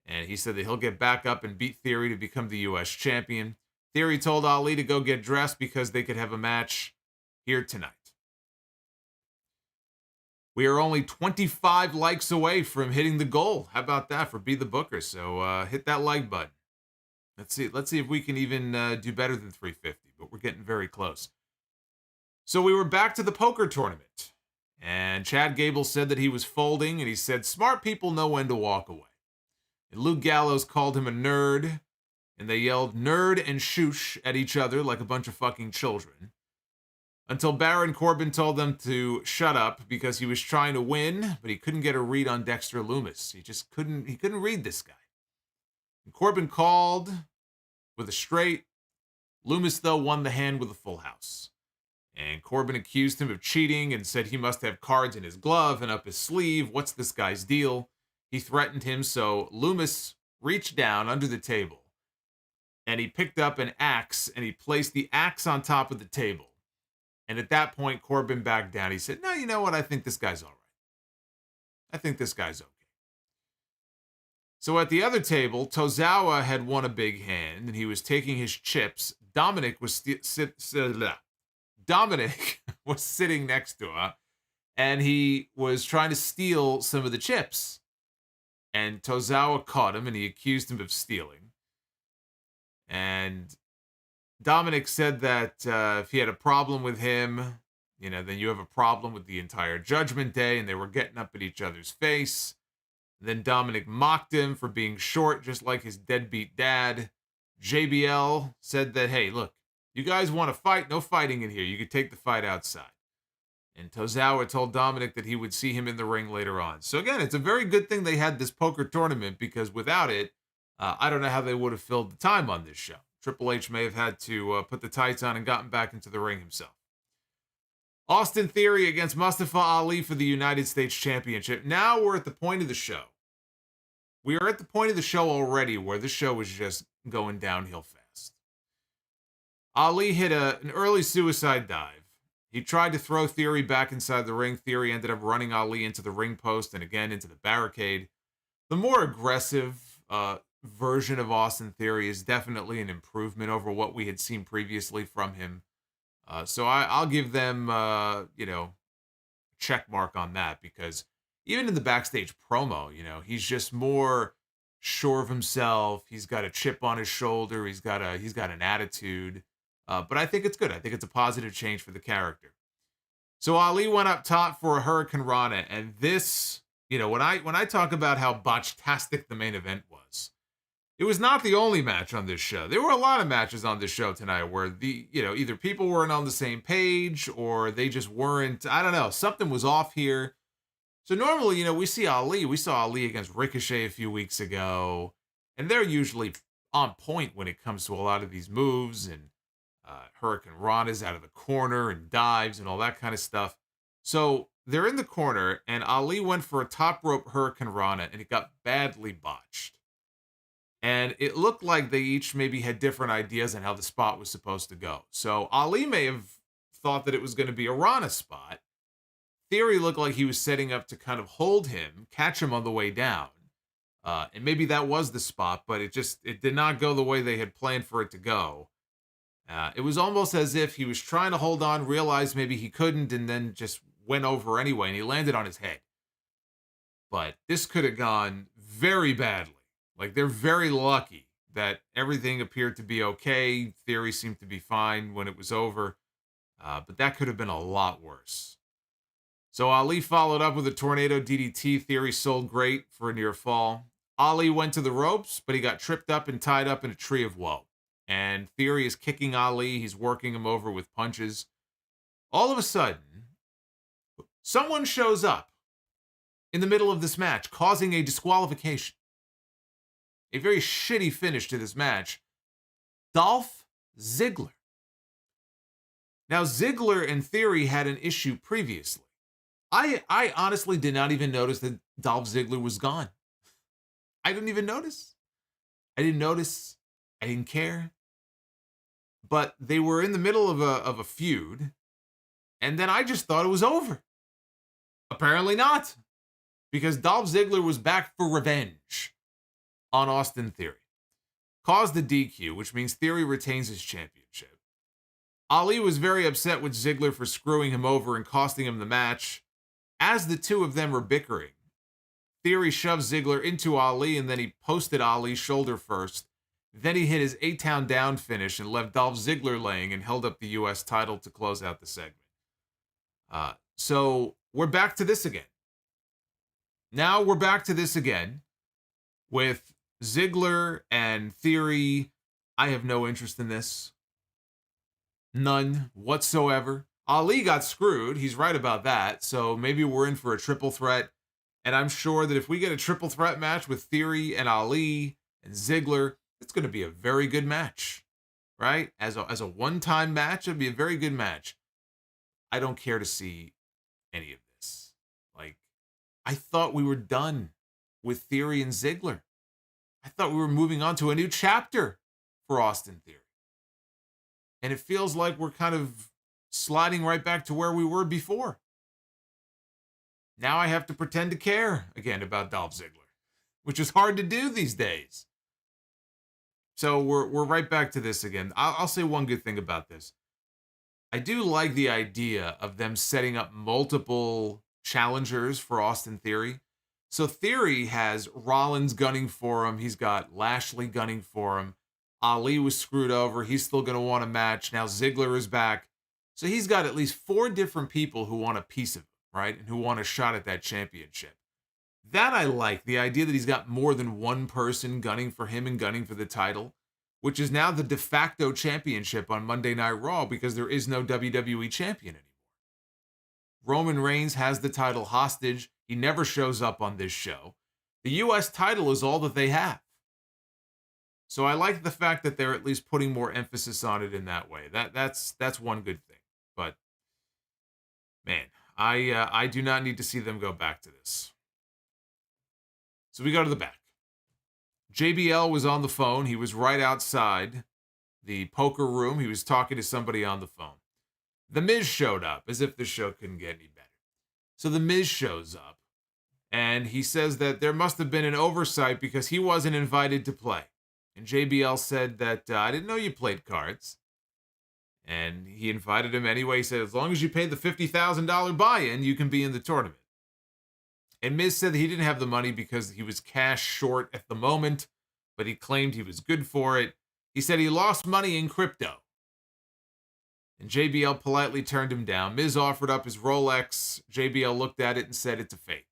And he said that he'll get back up and beat Theory to become the U.S. champion. Theory told Ali to go get dressed because they could have a match here tonight. We are only 25 likes away from hitting the goal. How about that for Be the Booker? So hit that like button. Let's see if we can even do better than 350, but we're getting very close. So we were back to the poker tournament, and Chad Gable said that he was folding, and he said smart people know when to walk away. And Luke Gallows called him a nerd, and they yelled nerd and shoosh at each other like a bunch of fucking children. Until Baron Corbin told them to shut up because he was trying to win, but he couldn't get a read on Dexter Lumis. He couldn't read this guy. And Corbin called with a straight. Lumis, though, won the hand with a full house. And Corbin accused him of cheating and said he must have cards in his glove and up his sleeve. What's this guy's deal? He threatened him, so Lumis reached down under the table, and he picked up an axe, and he placed the axe on top of the table. And at that point, Corbin backed down. He said, no, you know what? I think this guy's all right. I think this guy's okay. So at the other table, Tozawa had won a big hand, and he was taking his chips. Dominic was sitting next to her, and he was trying to steal some of the chips. And Tozawa caught him, and he accused him of stealing. And Dominic said that if he had a problem with him, then you have a problem with the entire Judgment Day, and they were getting up at each other's face. Then Dominic mocked him for being short, just like his deadbeat dad. JBL said that, hey, look, you guys want to fight? No fighting in here. You could take the fight outside. And Tozawa told Dominic that he would see him in the ring later on. So again, it's a very good thing they had this poker tournament, because without it, I don't know how they would have filled the time on this show. Triple H may have had to put the tights on and gotten back into the ring himself. Austin Theory against Mustafa Ali for the United States Championship. Now we're at the point of the show. We are at the point of the show already where the show is just going downhill fast. Ali hit an early suicide dive. He tried to throw Theory back inside the ring. Theory ended up running Ali into the ring post and again into the barricade. The more aggressive version of Austin Theory is definitely an improvement over what we had seen previously from him. So I'll give them, check mark on that, because even in the backstage promo, he's just more sure of himself. He's got a chip on his shoulder. He's got an attitude. But I think it's good. I think it's a positive change for the character. So Ali went up top for a Hurricane Rana, and this, when I talk about how botch-tastic the main event was, it was not the only match on this show. There were a lot of matches on this show tonight where either people weren't on the same page or they just weren't. I don't know. Something was off here. So normally, we see Ali. We saw Ali against Ricochet a few weeks ago, and they're usually on point when it comes to a lot of these moves, and Hurricane Rana's out of the corner and dives and all that kind of stuff. So they're in the corner, and Ali went for a top rope Hurricane Rana, and it got badly botched. And it looked like they each maybe had different ideas on how the spot was supposed to go. So Ali may have thought that it was going to be a Rana spot. Theory looked like he was setting up to kind of hold him, catch him on the way down. And maybe that was the spot, but it did not go the way they had planned for it to go. It was almost as if he was trying to hold on, realized maybe he couldn't, and then just went over anyway, and he landed on his head. But this could have gone very badly. Like, they're very lucky that everything appeared to be okay. Theory seemed to be fine when it was over. But that could have been a lot worse. So Ali followed up with a tornado DDT. Theory sold great for a near fall. Ali went to the ropes, but he got tripped up and tied up in a tree of woe. And Theory is kicking Ali. He's working him over with punches. All of a sudden, someone shows up in the middle of this match, causing a disqualification. A very shitty finish to this match. Dolph Ziggler. Now, Ziggler and Theory had an issue previously. I honestly did not even notice that Dolph Ziggler was gone. I didn't even notice. I didn't care. But they were in the middle of a feud, and then I just thought it was over. Apparently not, because Dolph Ziggler was back for revenge on Austin Theory. Caused the DQ, which means Theory retains his championship. Ali was very upset with Ziggler for screwing him over and costing him the match. As the two of them were bickering, Theory shoved Ziggler into Ali, and then he posted Ali's shoulder first. Then he hit his 8-town down finish and left Dolph Ziggler laying and held up the U.S. title to close out the segment. So we're back to this again. Now we're back to this again with Ziggler and Theory. I have no interest in this. None whatsoever. Ali got screwed. He's right about that. So maybe we're in for a triple threat. And I'm sure that if we get a triple threat match with Theory and Ali and Ziggler, it's going to be a very good match, right? As a one-time match, it'd be a very good match. I don't care to see any of this. Like, I thought we were done with Theory and Ziggler. I thought we were moving on to a new chapter for Austin Theory. And it feels like we're kind of sliding right back to where we were before. Now I have to pretend to care again about Dolph Ziggler, which is hard to do these days. So we're right back to this again. I'll say one good thing about this. I do like the idea of them setting up multiple challengers for Austin Theory. So Theory has Rollins gunning for him. He's got Lashley gunning for him. Ali was screwed over. He's still going to want a match. Now Ziggler is back. So he's got at least 4 different people who want a piece of him, right? And who want a shot at that championship. That I like, the idea that he's got more than one person gunning for him and gunning for the title, which is now the de facto championship on Monday Night Raw because there is no WWE champion anymore. Roman Reigns has the title hostage. He never shows up on this show. The U.S. title is all that they have. So I like the fact that they're at least putting more emphasis on it in that way. That's one good thing. But man, I do not need to see them go back to this. So we go to the back. JBL was on the phone. He was right outside the poker room. He was talking to somebody on the phone. The Miz showed up, as if the show couldn't get any better. So the Miz shows up, and he says that there must have been an oversight because he wasn't invited to play. And JBL said that, I didn't know you played cards. And he invited him anyway. He said, as long as you pay the $50,000 buy-in, you can be in the tournament. And Miz said that he didn't have the money because he was cash short at the moment, but he claimed he was good for it. He said he lost money in crypto. And JBL politely turned him down. Miz offered up his Rolex. JBL looked at it and said it's a fake.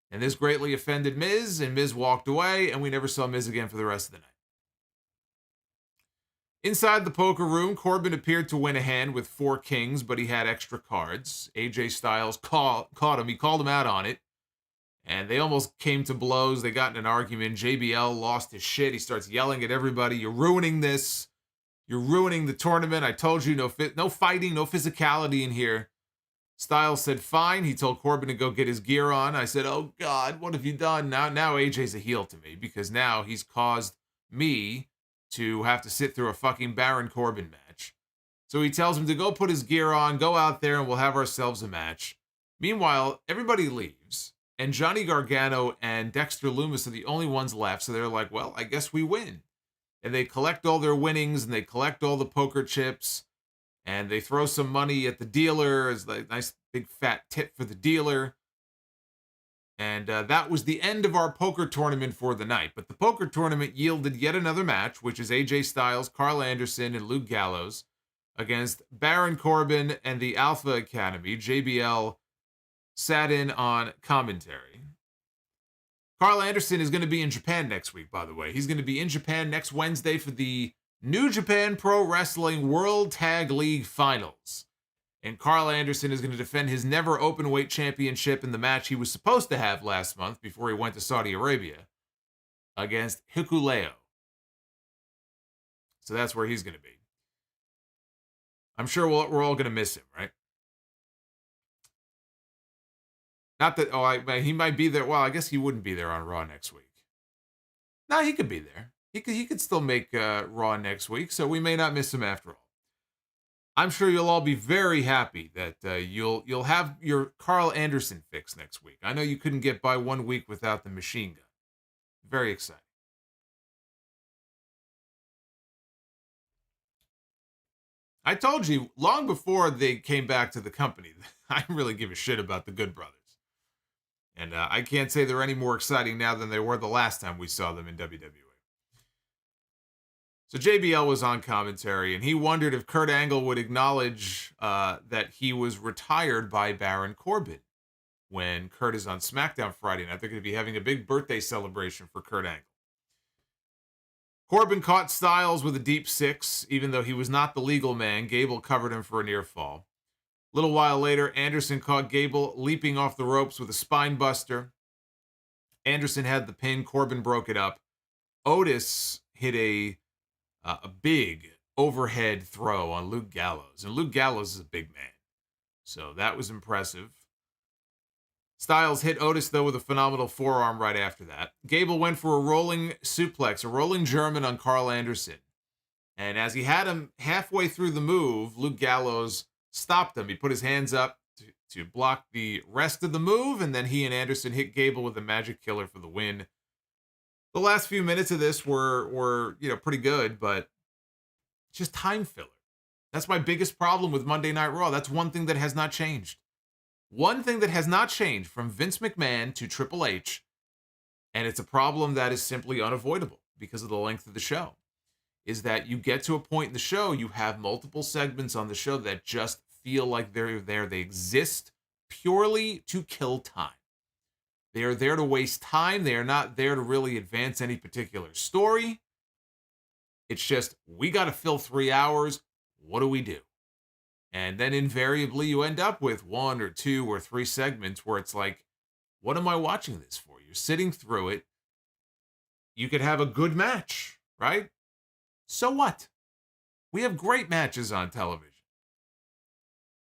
And this greatly offended Miz, and Miz walked away, and we never saw Miz again for the rest of the night. Inside the poker room, Corbin appeared to win a hand with 4 kings, but he had extra cards. AJ Styles caught him. He called him out on it. And they almost came to blows. They got in an argument. JBL lost his shit. He starts yelling at everybody. You're ruining this. You're ruining the tournament. I told you, no fighting, no physicality in here. Styles said, fine. He told Corbin to go get his gear on. I said, oh, God, what have you done? Now AJ's a heel to me because now he's caused me to have to sit through a fucking Baron Corbin match. So he tells him to go put his gear on, go out there, and we'll have ourselves a match. Meanwhile, everybody leaves. And Johnny Gargano and Dexter Lumis are the only ones left. So they're like, well, I guess we win. And they collect all their winnings and they collect all the poker chips. And they throw some money at the dealer as a nice big fat tip for the dealer. And that was the end of our poker tournament for the night. But the poker tournament yielded yet another match, which is AJ Styles, Carl Anderson, and Luke Gallows against Baron Corbin and the Alpha Academy. JBL sat in on commentary. Carl Anderson is going to be in Japan next week, by the way. He's going to be in Japan next Wednesday for the New Japan Pro Wrestling World Tag League Finals. And Carl Anderson is going to defend his never openweight championship in the match he was supposed to have last month before he went to Saudi Arabia against Hikuleo. So that's where he's going to be. I'm sure we're all going to miss him, right? Not that, he might be there. Well, I guess he wouldn't be there on Raw next week. No, he could be there. He could still make Raw next week, so we may not miss him after all. I'm sure you'll all be very happy that you'll have your Carl Anderson fix next week. I know you couldn't get by 1 week without the machine gun. Very exciting. I told you long before they came back to the company, I really give a shit about the Good Brothers. And I can't say they're any more exciting now than they were the last time we saw them in WWE. So JBL was on commentary, and he wondered if Kurt Angle would acknowledge that he was retired by Baron Corbin when Kurt is on SmackDown Friday night. They're going to be having a big birthday celebration for Kurt Angle. Corbin caught Styles with a deep 6, even though he was not the legal man. Gable covered him for a near fall. A little while later, Anderson caught Gable leaping off the ropes with a spine buster. Anderson had the pin. Corbin broke it up. Otis hit a big overhead throw on Luke Gallows. And Luke Gallows is a big man. So that was impressive. Styles hit Otis, though, with a phenomenal forearm right after that. Gable went for a rolling suplex, a rolling German on Carl Anderson. And as he had him halfway through the move, Luke Gallows stopped him. He put his hands up to block the rest of the move, and then he and Anderson hit Gable with a magic killer for the win. The last few minutes of this were pretty good, but just time filler. That's my biggest problem with Monday Night Raw. That's one thing that has not changed. One thing that has not changed from Vince McMahon to Triple H, and it's a problem that is simply unavoidable because of the length of the show, is that you get to a point in the show, you have multiple segments on the show that just feel like they're there. They exist purely to kill time. They are there to waste time. They are not there to really advance any particular story. It's just, we got to fill 3 hours. What do we do? And then invariably you end up with 1 or 2 or 3 segments where it's like, what am I watching this for? You're sitting through it. You could have a good match, right? So what? We have great matches on television.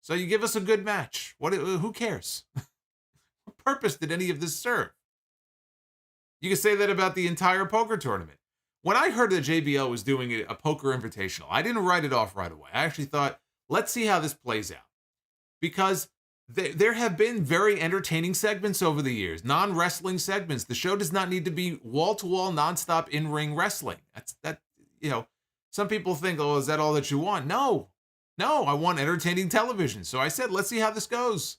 So you give us a good match. Who cares? What purpose did any of this serve? You can say that about the entire poker tournament. When I heard that JBL was doing a poker invitational, I didn't write it off right away. I actually thought, let's see how this plays out. Because there have been very entertaining segments over the years, non-wrestling segments. The show does not need to be wall-to-wall, nonstop in-ring wrestling. Some people think, oh, is that all that you want? No, I want entertaining television. So I said, let's see how this goes.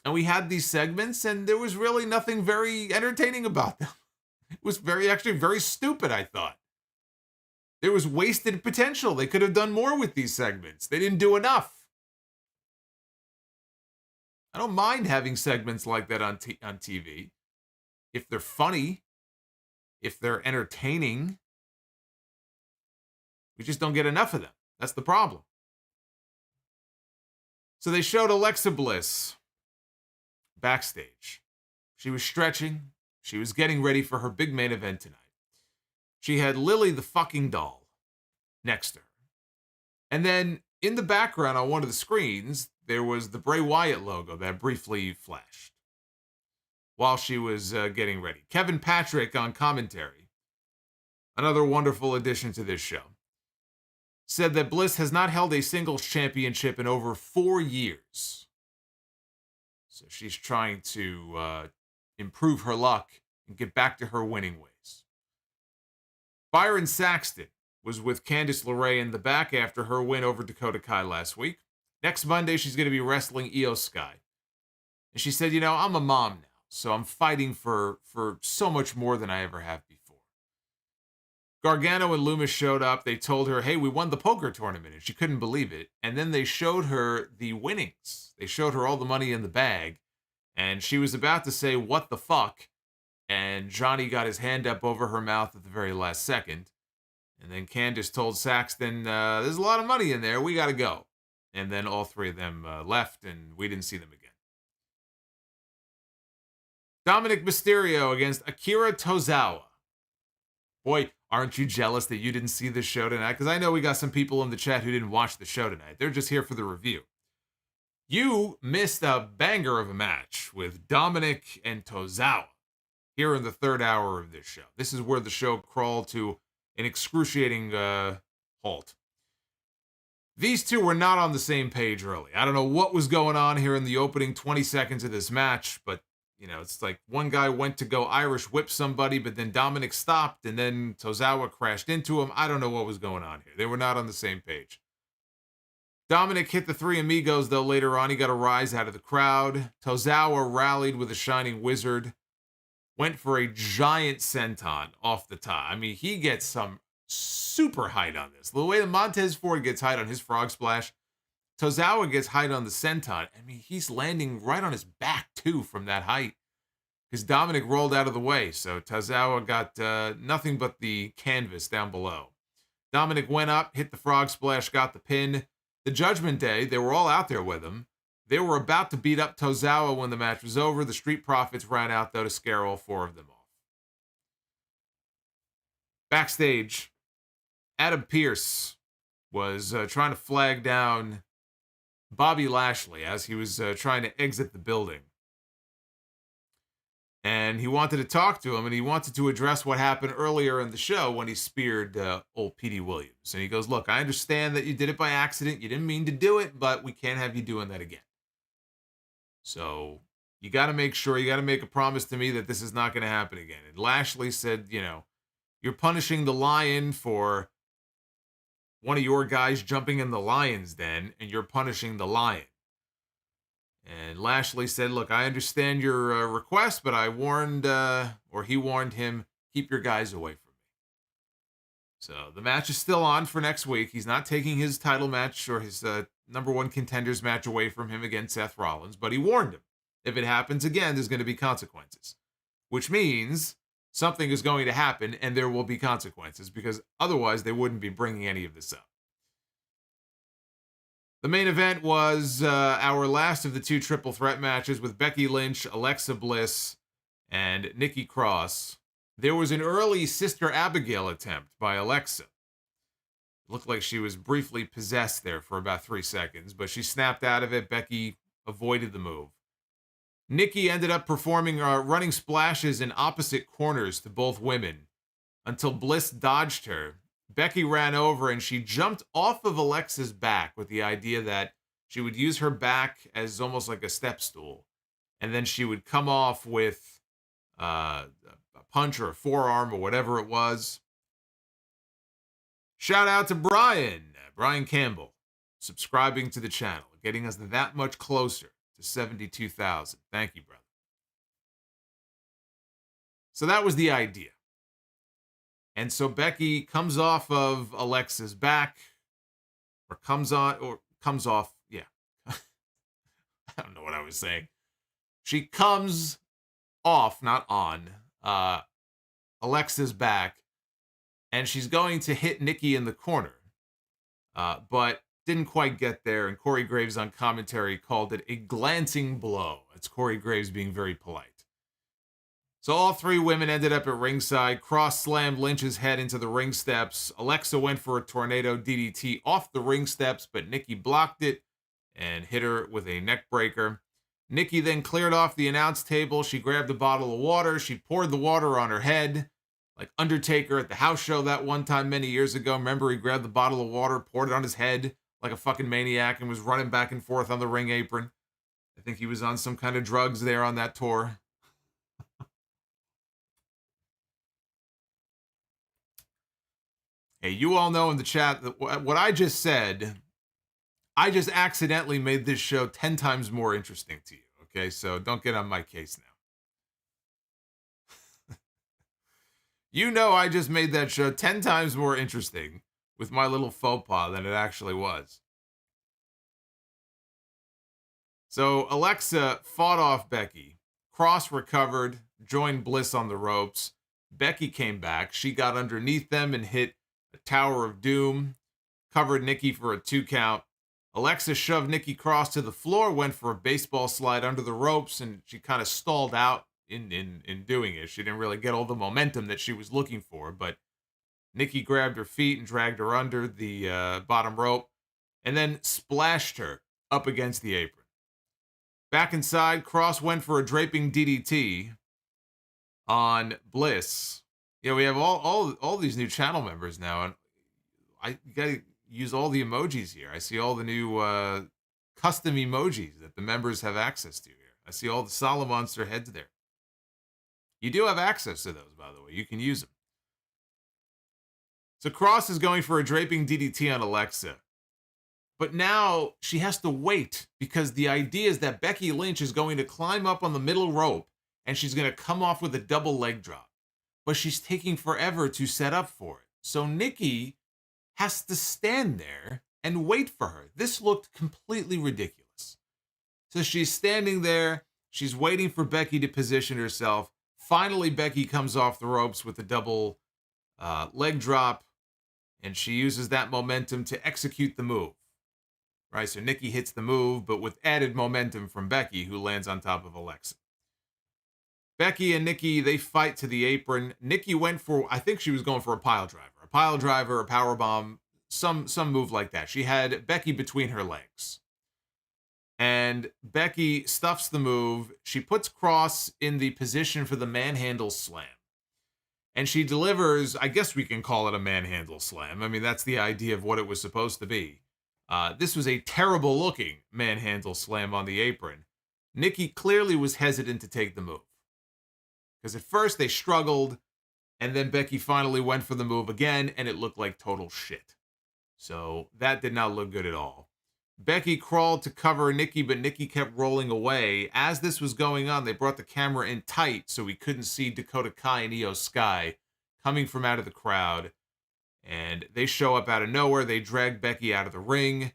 And we had these segments, and there was really nothing very entertaining about them. It was actually very stupid, I thought. There was wasted potential. They could have done more with these segments. They didn't do enough. I don't mind having segments like that on TV. If they're funny, if they're entertaining, we just don't get enough of them. That's the problem. So they showed Alexa Bliss backstage. She was stretching. She was getting ready for her big main event tonight. She had Lily the fucking doll next to her. And then in the background on one of the screens, there was the Bray Wyatt logo that briefly flashed while she was getting ready. Kevin Patrick on commentary, another wonderful addition to this show, said that Bliss has not held a singles championship in over 4 years. So she's trying to improve her luck and get back to her winning ways. Byron Saxton was with Candice LeRae in the back after her win over Dakota Kai last week. Next Monday, she's going to be wrestling Io Sky. And she said, I'm a mom now, so I'm fighting for so much more than I ever have before. Gargano and Loomis showed up. They told her, hey, we won the poker tournament, and she couldn't believe it. And then they showed her the winnings. They showed her all the money in the bag, and she was about to say, what the fuck? And Johnny got his hand up over her mouth at the very last second. And then Candice told Saxton, there's a lot of money in there. We got to go. And then all three of them left, and we didn't see them again. Dominic Mysterio against Akira Tozawa. Boy, aren't you jealous that you didn't see this show tonight? Because I know we got some people in the chat who didn't watch the show tonight. They're just here for the review. You missed a banger of a match with Dominic and Tozawa here in the third hour of this show. This is where the show crawled to an excruciating halt. These two were not on the same page early. I don't know what was going on here in the opening 20 seconds of this match, but, it's like one guy went to go Irish whip somebody, but then Dominic stopped, and then Tozawa crashed into him. I don't know what was going on here. They were not on the same page. Dominic hit the Three Amigos, though, later on. He got a rise out of the crowd. Tozawa rallied with a Shining Wizard. Went for a giant senton off the top. I mean, he gets some super height on this. The way that Montez Ford gets height on his frog splash, Tozawa gets height on the senton. I mean, he's landing right on his back, too, from that height. Because Dominic rolled out of the way, so Tozawa got nothing but the canvas down below. Dominic went up, hit the frog splash, got the pin. The Judgment Day, they were all out there with him. They were about to beat up Tozawa when the match was over. The Street Profits ran out, though, to scare all four of them off. Backstage, Adam Pearce was trying to flag down Bobby Lashley as he was trying to exit the building. And he wanted to talk to him, and he wanted to address what happened earlier in the show when he speared old Petey Williams. And he goes, look, I understand that you did it by accident. You didn't mean to do it, but we can't have you doing that again. So you got to make sure, you got to make a promise to me that this is not going to happen again. And Lashley said, you're punishing the lion for one of your guys jumping in the lion's den, and you're punishing the lion. And Lashley said, look, I understand your request, but I warned, or he warned him, keep your guys away from me. So the match is still on for next week. He's not taking his title match or his number one contenders match away from him against Seth Rollins, but he warned him. If it happens again, there's going to be consequences, which means something is going to happen and there will be consequences, because otherwise they wouldn't be bringing any of this up. The main event was our last of the 2 triple threat matches with Becky Lynch, Alexa Bliss, and Nikki Cross. There was an early Sister Abigail attempt by Alexa. Looked like she was briefly possessed there for about 3 seconds, but she snapped out of it. Becky avoided the move. Nikki ended up performing running splashes in opposite corners to both women until Bliss dodged her. Becky ran over and she jumped off of Alexa's back with the idea that she would use her back as almost like a step stool, and then she would come off with a punch or a forearm or whatever it was. Shout out to Brian Campbell, subscribing to the channel, getting us that much closer to 72,000. Thank you, brother. So that was the idea. And so Becky comes off of Alexa's back, or comes off, yeah. I don't know what I was saying. She comes off, not on, Alexa's back, and she's going to hit Nikki in the corner, but didn't quite get there, and Corey Graves on commentary called it a glancing blow. It's Corey Graves being very polite. So all 3 women ended up at ringside. Cross slammed Lynch's head into the ring steps. Alexa went for a tornado DDT off the ring steps, but Nikki blocked it and hit her with a neck breaker. Nikki then cleared off the announce table. She grabbed a bottle of water. She poured the water on her head, like Undertaker at the house show that one time many years ago. Remember, he grabbed the bottle of water, poured it on his head like a fucking maniac, and was running back and forth on the ring apron. I think he was on some kind of drugs there on that tour. Hey, you all know in the chat that what I just said, I just accidentally made this show 10 times more interesting to you, okay? So don't get on my case now. You know I just made that show 10 times more interesting with my little faux pas than it actually was. So Alexa fought off Becky. Cross recovered, joined Bliss on the ropes. Becky came back. She got underneath them and hit a Tower of Doom, covered Nikki for a 2 count. Alexa shoved Nikki Cross to the floor, went for a baseball slide under the ropes, and she kind of stalled out in doing it. She didn't really get all the momentum that she was looking for, but Nikki grabbed her feet and dragged her under the bottom rope, and then splashed her up against the apron. Back inside, Cross went for a draping DDT on Bliss. Yeah, we have all these new channel members now, and I gotta use all the emojis here. I see all the new custom emojis that the members have access to here. I see all the Solomonster heads there. You do have access to those, by the way. You can use them. So Cross is going for a draping DDT on Alexa. But now she has to wait, because the idea is that Becky Lynch is going to climb up on the middle rope and she's going to come off with a double leg drop. But she's taking forever to set up for it. So Nikki has to stand there and wait for her. This looked completely ridiculous. So she's standing there. She's waiting for Becky to position herself. Finally, Becky comes off the ropes with a double leg drop, and she uses that momentum to execute the move. Right, so Nikki hits the move, but with added momentum from Becky, who lands on top of Alexa. Becky and Nikki, they fight to the apron. Nikki went for, I think she was going for a pile driver, a power bomb, some move like that. She had Becky between her legs. And Becky stuffs the move. She puts Cross in the position for the manhandle slam. And she delivers, I guess we can call it a manhandle slam. I mean, that's the idea of what it was supposed to be. This was a terrible looking manhandle slam on the apron. Nikki clearly was hesitant to take the move, because at first they struggled, and then Becky finally went for the move again, and it looked like total shit. So that did not look good at all. Becky crawled to cover Nikki, but Nikki kept rolling away. As this was going on, they brought the camera in tight so we couldn't see Dakota Kai and Io Sky coming from out of the crowd. And they show up out of nowhere. They drag Becky out of the ring.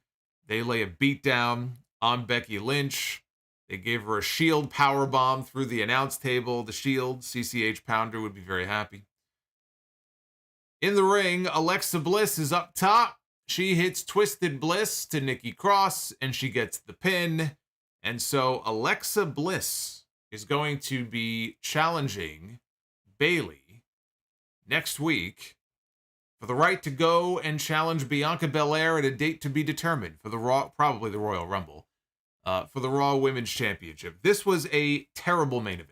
They lay a beatdown on Becky Lynch. They gave her a Shield powerbomb through the announce table. The Shield, CCH Pounder, would be very happy. In the ring, Alexa Bliss is up top. She hits Twisted Bliss to Nikki Cross, and she gets the pin. And so Alexa Bliss is going to be challenging Bayley next week for the right to go and challenge Bianca Belair at a date to be determined for the Raw, probably the Royal Rumble, for the Raw Women's Championship. This was a terrible main event.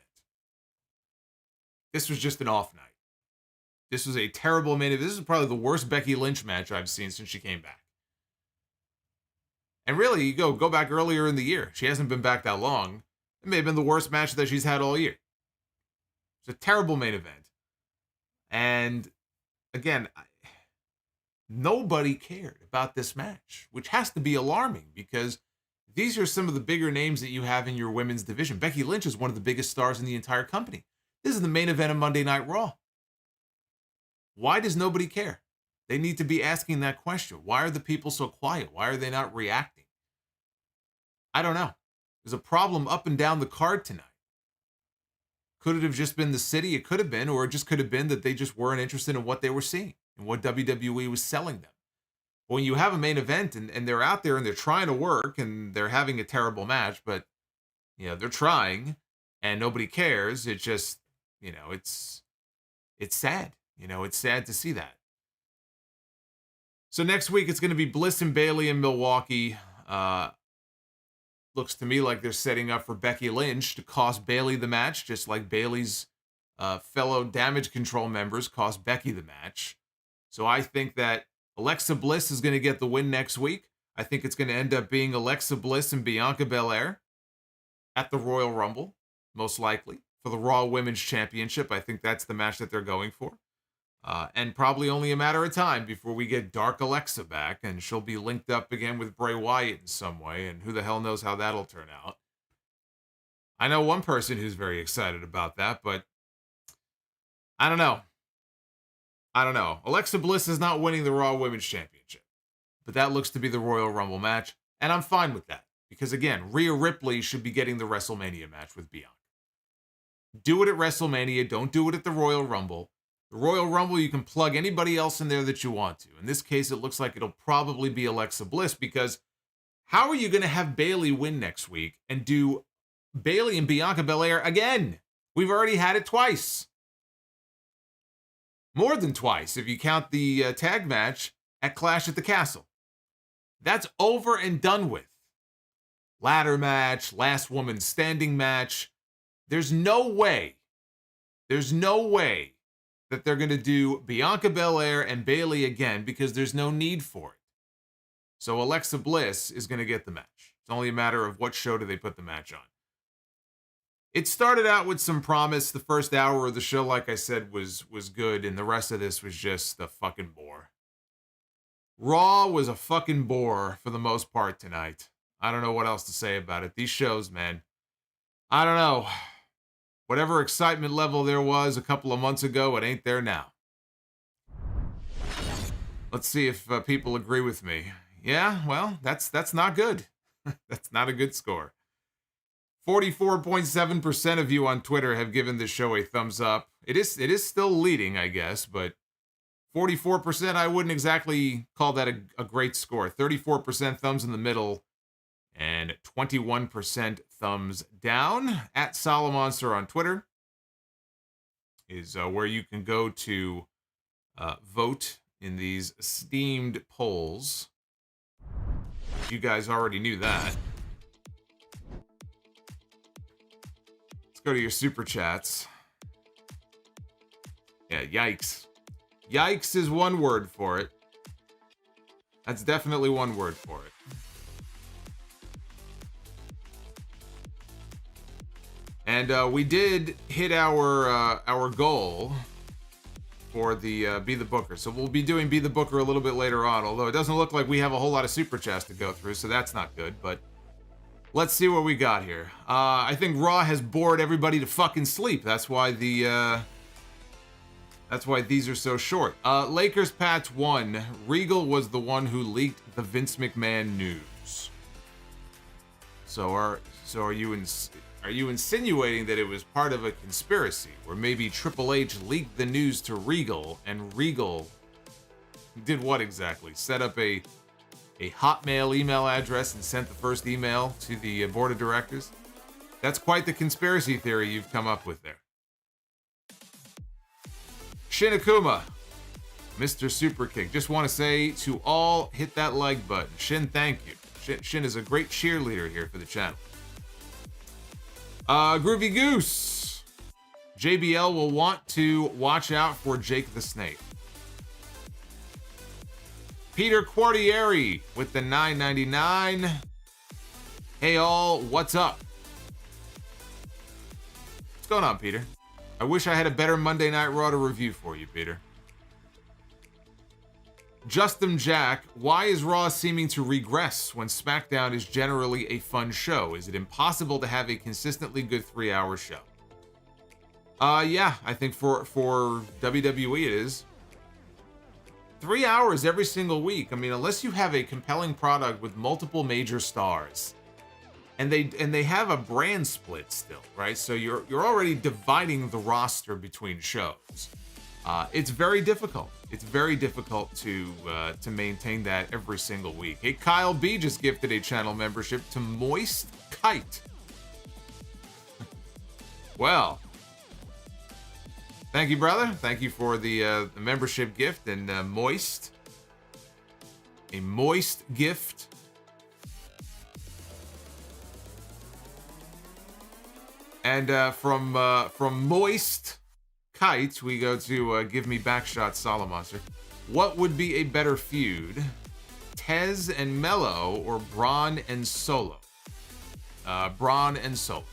This was just an off night. This was a terrible main event. This is probably the worst Becky Lynch match I've seen since she came back. And really, you go back earlier in the year. She hasn't been back that long. It may have been the worst match that she's had all year. It's a terrible main event. And again, nobody cared about this match, which has to be alarming because these are some of the bigger names that you have in your women's division. Becky Lynch is one of the biggest stars in the entire company. This is the main event of Monday Night Raw. Why does nobody care? They need to be asking that question. Why are the people so quiet? Why are they not reacting? I don't know. There's a problem up and down the card tonight. Could it have just been the city? It could have been, or it just could have been that they just weren't interested in what they were seeing and what WWE was selling them. When you have a main event and they're out there and they're trying to work and they're having a terrible match, but they're trying and nobody cares. It just, it's sad. It's sad to see that. So next week, it's going to be Bliss and Bayley in Milwaukee. Looks to me like they're setting up for Becky Lynch to cost Bayley the match, just like Bayley's fellow Damage Control members cost Becky the match. So I think that Alexa Bliss is going to get the win next week. I think it's going to end up being Alexa Bliss and Bianca Belair at the Royal Rumble, most likely, for the Raw Women's Championship. I think that's the match that they're going for. And probably only a matter of time before we get Dark Alexa back, and she'll be linked up again with Bray Wyatt in some way, and who the hell knows how that'll turn out. I know one person who's very excited about that, but I don't know. Alexa Bliss is not winning the Raw Women's Championship, but that looks to be the Royal Rumble match, and I'm fine with that, because again, Rhea Ripley should be getting the WrestleMania match with Bianca. Do it at WrestleMania, don't do it at the Royal Rumble. The Royal Rumble, you can plug anybody else in there that you want to. In this case, it looks like it'll probably be Alexa Bliss, because how are you going to have Bayley win next week and do Bayley and Bianca Belair again? We've already had it twice. More than twice, if you count the tag match at Clash at the Castle. That's over and done with. Ladder match, last woman standing match. There's no way that they're going to do Bianca Belair and Bayley again, because there's no need for it. So Alexa Bliss is going to get the match. It's only a matter of what show do they put the match on. It started out with some promise. The first hour of the show, like I said, was good, and the rest of this was just a fucking bore. Raw was a fucking bore for the most part tonight. I don't know what else to say about it. These shows, man, I don't know. Whatever excitement level there was a couple of months ago, it ain't there now. Let's see if people agree with me. Yeah, well, that's not good. That's not a good score. 44.7% of you on Twitter have given this show a thumbs up. It is still leading, I guess, but 44%, I wouldn't exactly call that a great score. 34% thumbs in the middle, and 21% thumbs down. At Solomonster on Twitter is where you can go to vote in these esteemed polls. You guys already knew that. Let's go to your super chats. Yeah, yikes. Yikes is one word for it. That's definitely one word for it. And we did hit our goal for the Be the Booker. So we'll be doing Be the Booker a little bit later on, although it doesn't look like we have a whole lot of super chats to go through, so that's not good, but let's see what we got here. I think Raw has bored everybody to fucking sleep. That's why the That's why these are so short. Lakers Pats 1. Regal was the one who leaked the Vince McMahon news. So are you insinuating that it was part of a conspiracy, or maybe Triple H leaked the news to Regal, and Regal did what exactly? Set up a Hotmail email address and sent the first email to the board of directors? That's quite the conspiracy theory you've come up with there. Shin Akuma, Mr. Superkick. Just want to say to all, hit that like button. Shin, thank you. Shin is a great cheerleader here for the channel. Groovy Goose. JBL will want to watch out for Jake the Snake. Peter Quartieri with the $9.99. Hey all, what's up? What's going on, Peter? I wish I had a better Monday Night Raw to review for you, Peter. Justin Jack, why is Raw seeming to regress when SmackDown is generally a fun show? Is it impossible to have a consistently good 3-hour show? Yeah, I think for WWE it is. 3 hours every single week. I mean, unless you have a compelling product with multiple major stars, and they have a brand split still, right? So you're already dividing the roster between shows. It's very difficult. It's very difficult to maintain that every single week. Hey, Kyle B just gifted a channel membership to Moist Kite. Well, thank you, brother. Thank you for the membership gift and Moist. A Moist gift. And from Moist Kite, we go to Give Me Backshot Solomonster. What would be a better feud? Tez and Mello or Braun and Solo? Braun and Solo.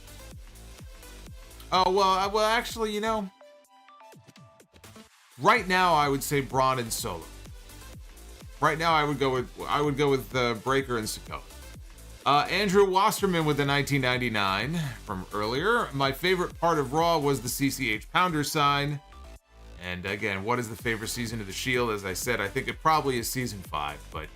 Oh, well, actually, you know, right now I would say Braun and Solo. Right now I would go with Breaker and Sikoa. Andrew Wasserman with the 1999 from earlier. My favorite part of Raw was the CCH Pounder sign. And again, what is the favorite season of The Shield? As I said, I think it probably is season 5. But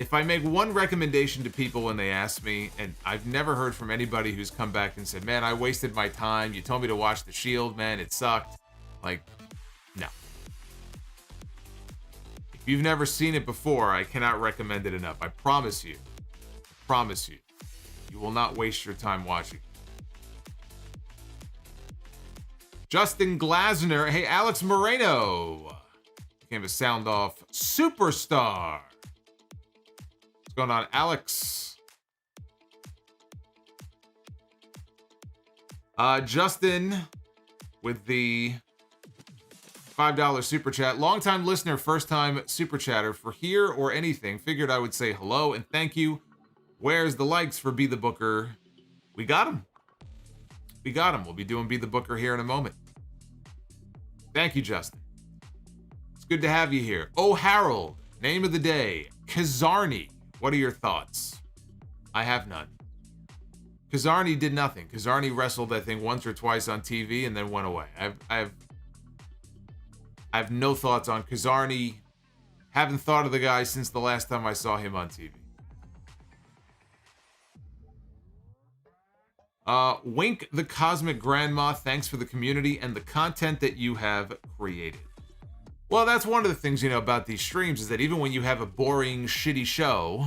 if I make one recommendation to people when they ask me, and I've never heard from anybody who's come back and said, man, I wasted my time. You told me to watch The Shield, man. It sucked. Like, no. If you've never seen it before, I cannot recommend it enough. I promise you. Promise you, you will not waste your time watching. Justin Glasner, hey, Alex Moreno became a sound off superstar. What's going on, Alex? Justin with the $5 super chat. Longtime listener, first time super chatter. For here or anything, figured I would say hello and thank you. Where's the likes for Be the Booker? We got him. We got him. We'll be doing Be the Booker here in a moment. Thank you, Justin. It's good to have you here. Oh, Harold. Name of the day. Kazarni. What are your thoughts? I have none. Kazarni did nothing. Kazarni wrestled, I think, once or twice on TV and then went away. I have no thoughts on Kazarni. Haven't thought of the guy since the last time I saw him on TV. Wink the Cosmic Grandma, thanks for the community and the content that you have created. Well, that's one of the things, you know, about these streams is that even when you have a boring, shitty show,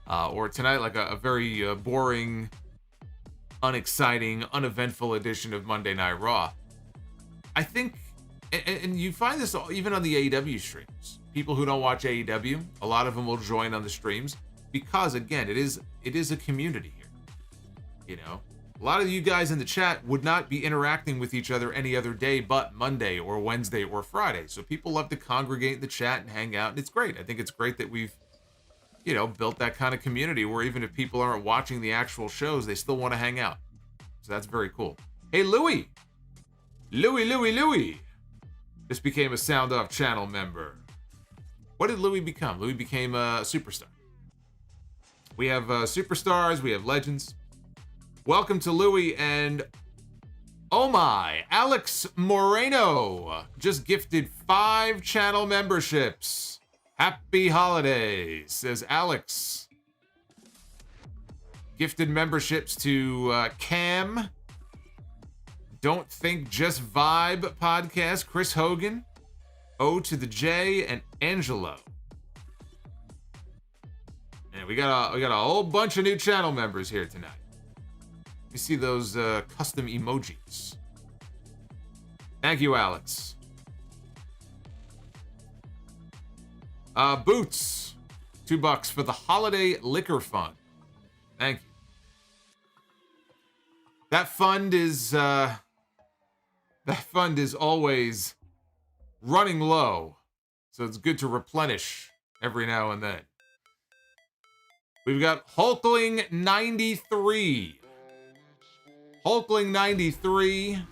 or tonight, like a very boring, unexciting, uneventful edition of Monday Night Raw, I think, and you find this even on the AEW streams. People who don't watch AEW, a lot of them will join on the streams because, again, it is a community here. You know, a lot of you guys in the chat would not be interacting with each other any other day but Monday or Wednesday or Friday. So people love to congregate in the chat and hang out, and it's great. I think it's great that we've, you know, built that kind of community where even if people aren't watching the actual shows, they still want to hang out. So that's very cool. Hey, Louie. Louie. This became a Sound Off channel member. What did Louie become? Louie became a superstar. We have superstars. We have legends. Welcome to Louie, and Oh my, Alex Moreno just gifted 5 channel memberships. Happy holidays, says Alex. Gifted memberships to Cam, Don't Think Just Vibe podcast, Chris Hogan, O to the J, and Angelo. And we got a whole bunch of new channel members here tonight. You see those custom emojis. Thank you, Alex. Boots, $2 for the holiday liquor fund. Thank you. That fund is always running low, so it's good to replenish every now and then. We've got Hulkling93. Hulkling93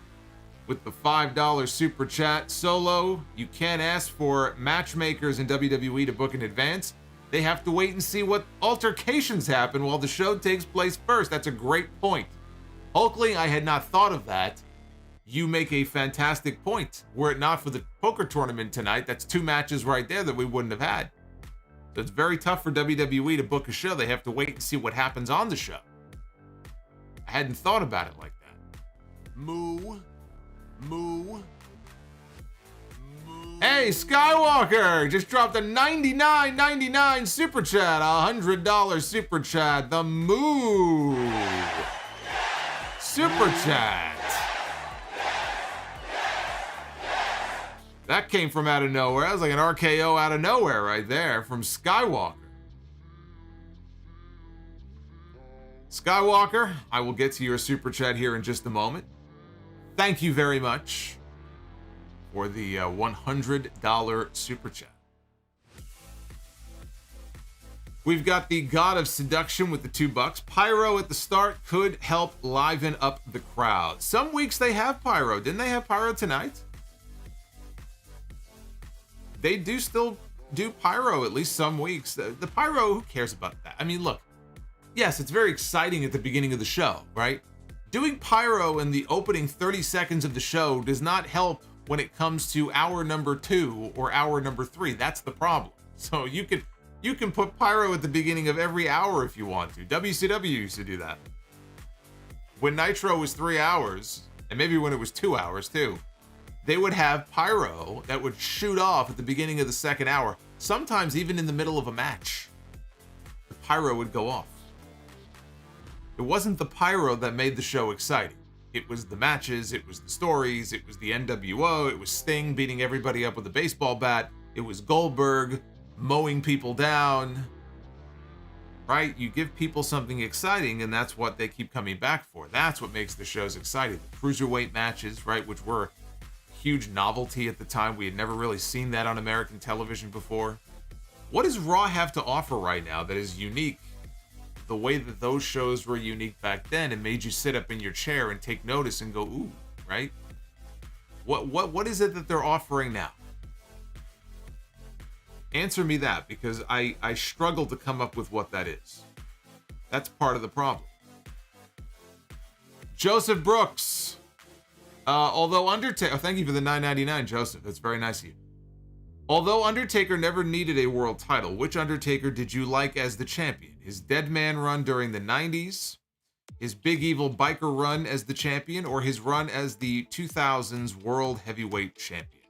with the $5 super chat. Solo, you can't ask for matchmakers in WWE to book in advance. They have to wait and see what altercations happen while the show takes place first. That's a great point. Hulkling, I had not thought of that. You make a fantastic point. Were it not for the poker tournament tonight, that's 2 matches right there that we wouldn't have had. So it's very tough for WWE to book a show. They have to wait and see what happens on the show. I hadn't thought about it like that. Moo. Hey, Skywalker just dropped a $99.99 super chat, $100 super chat. The Moo super chat. That came from out of nowhere. That was like an RKO out of nowhere right there from Skywalker. Skywalker, I will get to your super chat here in just a moment. Thank you very much for the $100 super chat. We've got the God of Seduction with the $2. Pyro at the start could help liven up the crowd. Some weeks they have pyro. Didn't they have pyro tonight? They do still do pyro at least some weeks. The pyro, who cares about that? I mean, look. Yes, it's very exciting at the beginning of the show, right? Doing pyro in the opening 30 seconds of the show does not help when it comes to hour number 2 or hour number 3. That's the problem. So you can put pyro at the beginning of every hour if you want to. WCW used to do that. When Nitro was 3 hours, and maybe when it was 2 hours too, they would have pyro that would shoot off at the beginning of the second hour, sometimes even in the middle of a match. The pyro would go off. It wasn't the pyro that made the show exciting. It was the matches, it was the stories, it was the NWO, it was Sting beating everybody up with a baseball bat, it was Goldberg mowing people down, right? You give people something exciting, and that's what they keep coming back for. That's what makes the shows exciting. The cruiserweight matches, right, which were a huge novelty at the time. We had never really seen that on American television before. What does Raw have to offer right now that is unique the way that those shows were unique back then and made you sit up in your chair and take notice and go, ooh, right? What is it that they're offering now? Answer me that, because I struggle to come up with what that is. That's part of the problem. Joseph Brooks. Although Undertaker, thank you for the $9.99, Joseph. That's very nice of you. Although Undertaker never needed a world title, which Undertaker did you like as the champion? His Dead Man run during the 90s, his Big Evil Biker run as the champion, or his run as the 2000s World Heavyweight Champion?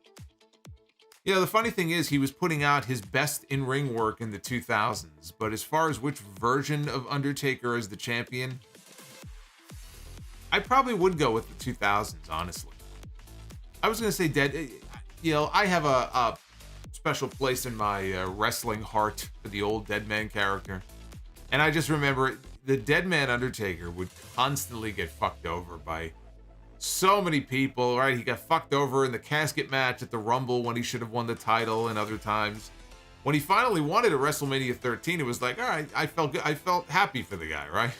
You know, the funny thing is he was putting out his best in-ring work in the 2000s, but as far as which version of Undertaker as the champion, I probably would go with the 2000s, honestly. I was going to say I have a special place in my wrestling heart for the old Dead Man character. And I just remember the Dead Man Undertaker would constantly get fucked over by so many people, right? He got fucked over in the casket match at the Rumble when he should have won the title, and other times. When he finally won it at WrestleMania 13, it was like, all right, I felt good. I felt happy for the guy, right?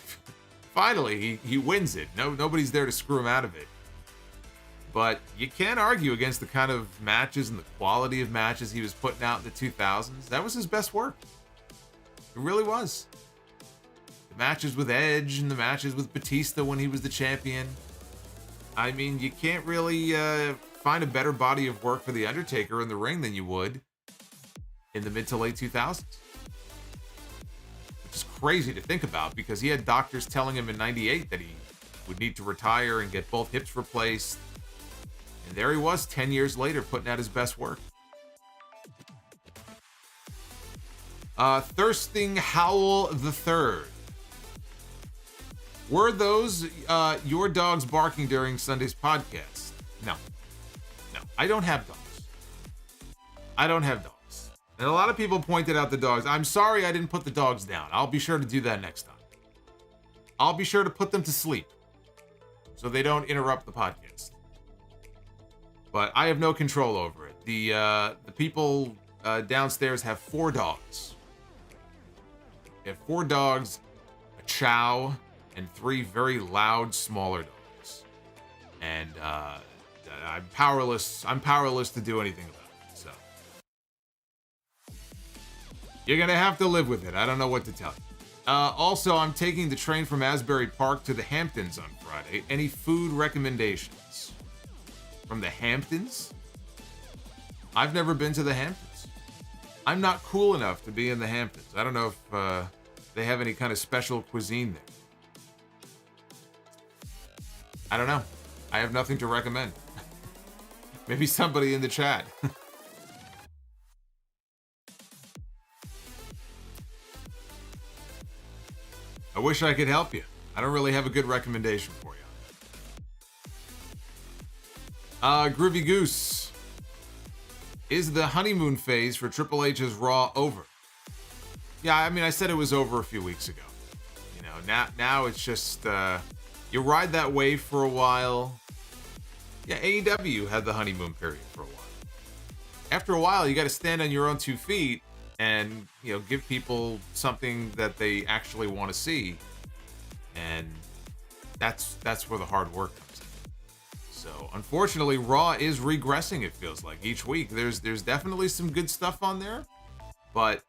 Finally, he wins it. Nobody's there to screw him out of it. But you can't argue against the kind of matches and the quality of matches he was putting out in the 2000s. That was his best work. It really was. The matches with Edge and the matches with Batista when he was the champion. I mean, you can't really find a better body of work for The Undertaker in the ring than you would in the mid to late 2000s. Which is crazy to think about because he had doctors telling him in 98 that he would need to retire and get both hips replaced. And there he was 10 years later putting out his best work. Thirsting Howl the Third. Were those your dogs barking during Sunday's podcast? No. No, I don't have dogs. I don't have dogs. And a lot of people pointed out the dogs. I'm sorry I didn't put the dogs down. I'll be sure to do that next time. I'll be sure to put them to sleep so they don't interrupt the podcast. But I have no control over it. The people downstairs have 4 dogs. They have 4 dogs, a chow, and 3 very loud, smaller dogs. And I'm powerless. I'm powerless to do anything about it. So you're gonna have to live with it. I don't know what to tell you. Also, I'm taking the train from Asbury Park to the Hamptons on Friday. Any food recommendations? From the Hamptons? I've never been to the Hamptons. I'm not cool enough to be in the Hamptons. I don't know if they have any kind of special cuisine there. I don't know. I have nothing to recommend. Maybe somebody in the chat. I wish I could help you. I don't really have a good recommendation for you. Groovy Goose. Is the honeymoon phase for Triple H's Raw over? Yeah, I mean, I said it was over a few weeks ago. You know, now it's just, you ride that wave for a while. Yeah, AEW had the honeymoon period for a while. After a while, you got to stand on your own 2 feet and, you know, give people something that they actually want to see. And that's where the hard work comes in. So, unfortunately, Raw is regressing, it feels like, each week. There's definitely some good stuff on there, but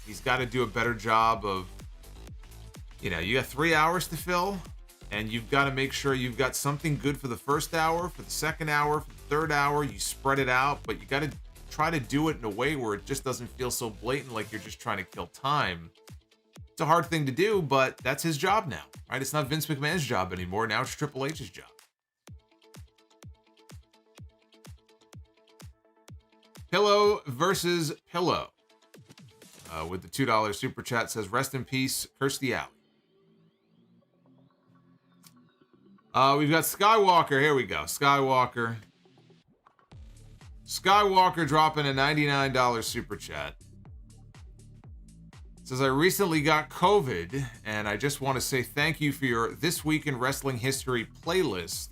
he's got to do a better job of, you know, you got 3 hours to fill, and you've got to make sure you've got something good for the first hour, for the second hour, for the third hour. You spread it out, but you got to try to do it in a way where it just doesn't feel so blatant like you're just trying to kill time. It's a hard thing to do, but that's his job now, right? It's not Vince McMahon's job anymore. Now it's Triple H's job. Pillow versus Pillow. With the $2 super chat says, rest in peace, Kirstie Alley. We've got Skywalker. Here we go. Skywalker dropping a $99 super chat. Says, I recently got COVID, and I just want to say thank you for your This Week in Wrestling History playlist,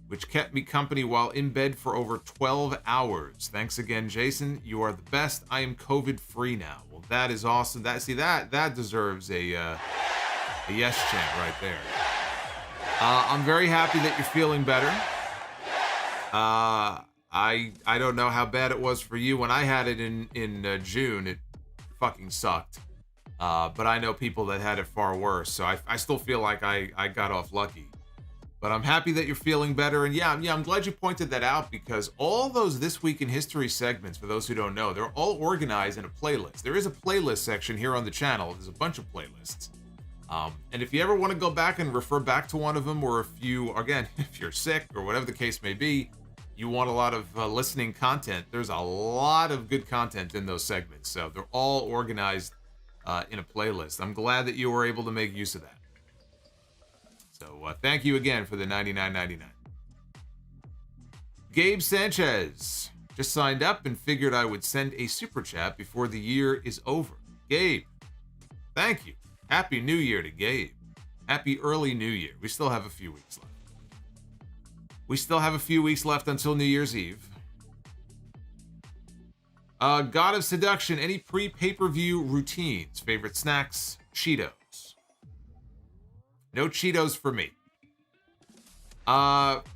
which kept me company while in bed for over 12 hours. Thanks again, Jason. You are the best. I am COVID-free now. Well, that is awesome. That deserves a yes chant right there. I'm very happy that you're feeling better. I don't know how bad it was for you when I had it in June. It fucking sucked. But I know people that had it far worse. So I still feel like I got off lucky. But I'm happy that you're feeling better. And yeah, I'm glad you pointed that out, because all those This Week in History segments, for those who don't know, they're all organized in a playlist. There is a playlist section here on the channel. There's a bunch of playlists. And if you ever want to go back and refer back to one of them, or if you're sick or whatever the case may be, you want a lot of listening content, there's a lot of good content in those segments. So they're all organized in a playlist. I'm glad that you were able to make use of that. So thank you again for the $99.99. Gabe Sanchez just signed up and figured I would send a super chat before the year is over. Gabe, thank you. Happy New Year to Gabe. Happy early New Year. We still have a few weeks left. We still have a few weeks left until New Year's Eve. God of Seduction, any pre-pay-per-view routines? Favorite snacks? Cheetos. No Cheetos for me.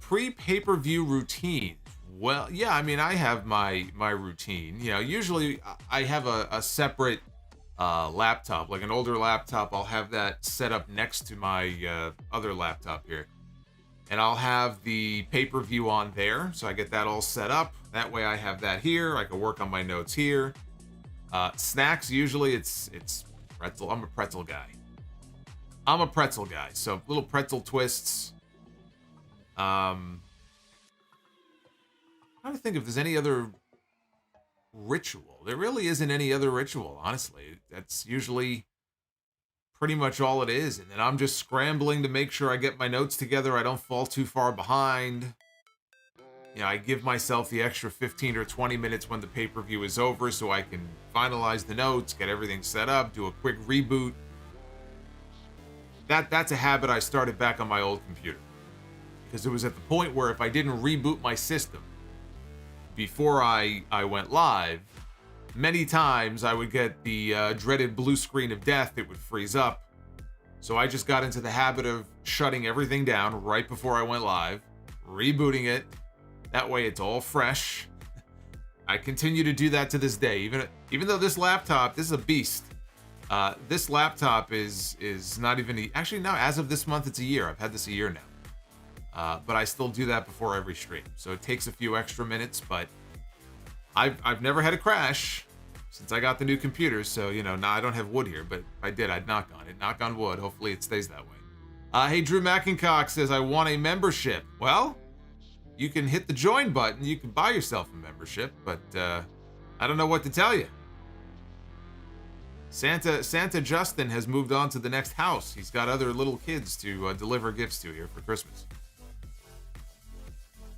Pre-pay-per-view routine. Well, yeah, I mean, I have my routine. You know, usually I have a separate laptop, like an older laptop. I'll have that set up next to my other laptop here. And I'll have the pay-per-view on there, so I get that all set up. That way I have that here. I can work on my notes here. Snacks, usually it's pretzel. I'm a pretzel guy. So little pretzel twists. I'm trying to think if there's any other ritual. There really isn't any other ritual, honestly. That's usually pretty much all it is. And then I'm just scrambling to make sure I get my notes together. I don't fall too far behind. You know, I give myself the extra 15 or 20 minutes when the pay-per-view is over so I can finalize the notes, get everything set up, do a quick reboot. That's a habit I started back on my old computer. Because it was at the point where if I didn't reboot my system before I went live, many times I would get the dreaded blue screen of death. It would freeze up. So I just got into the habit of shutting everything down right before I went live, rebooting it. That way it's all fresh. I continue to do that to this day. Even though this laptop, this is a beast. This laptop is not even, actually no, as of this month, it's a year. I've had this a year now. But I still do that before every stream. So it takes a few extra minutes, but I've never had a crash since I got the new computer. So, you know, I don't have wood here, but if I did, I'd knock on it. Knock on wood. Hopefully it stays that way. Hey, Drew McIncock says, I want a membership. Well, you can hit the join button. You can buy yourself a membership, but I don't know what to tell you. Santa Justin has moved on to the next house. He's got other little kids to deliver gifts to here for Christmas.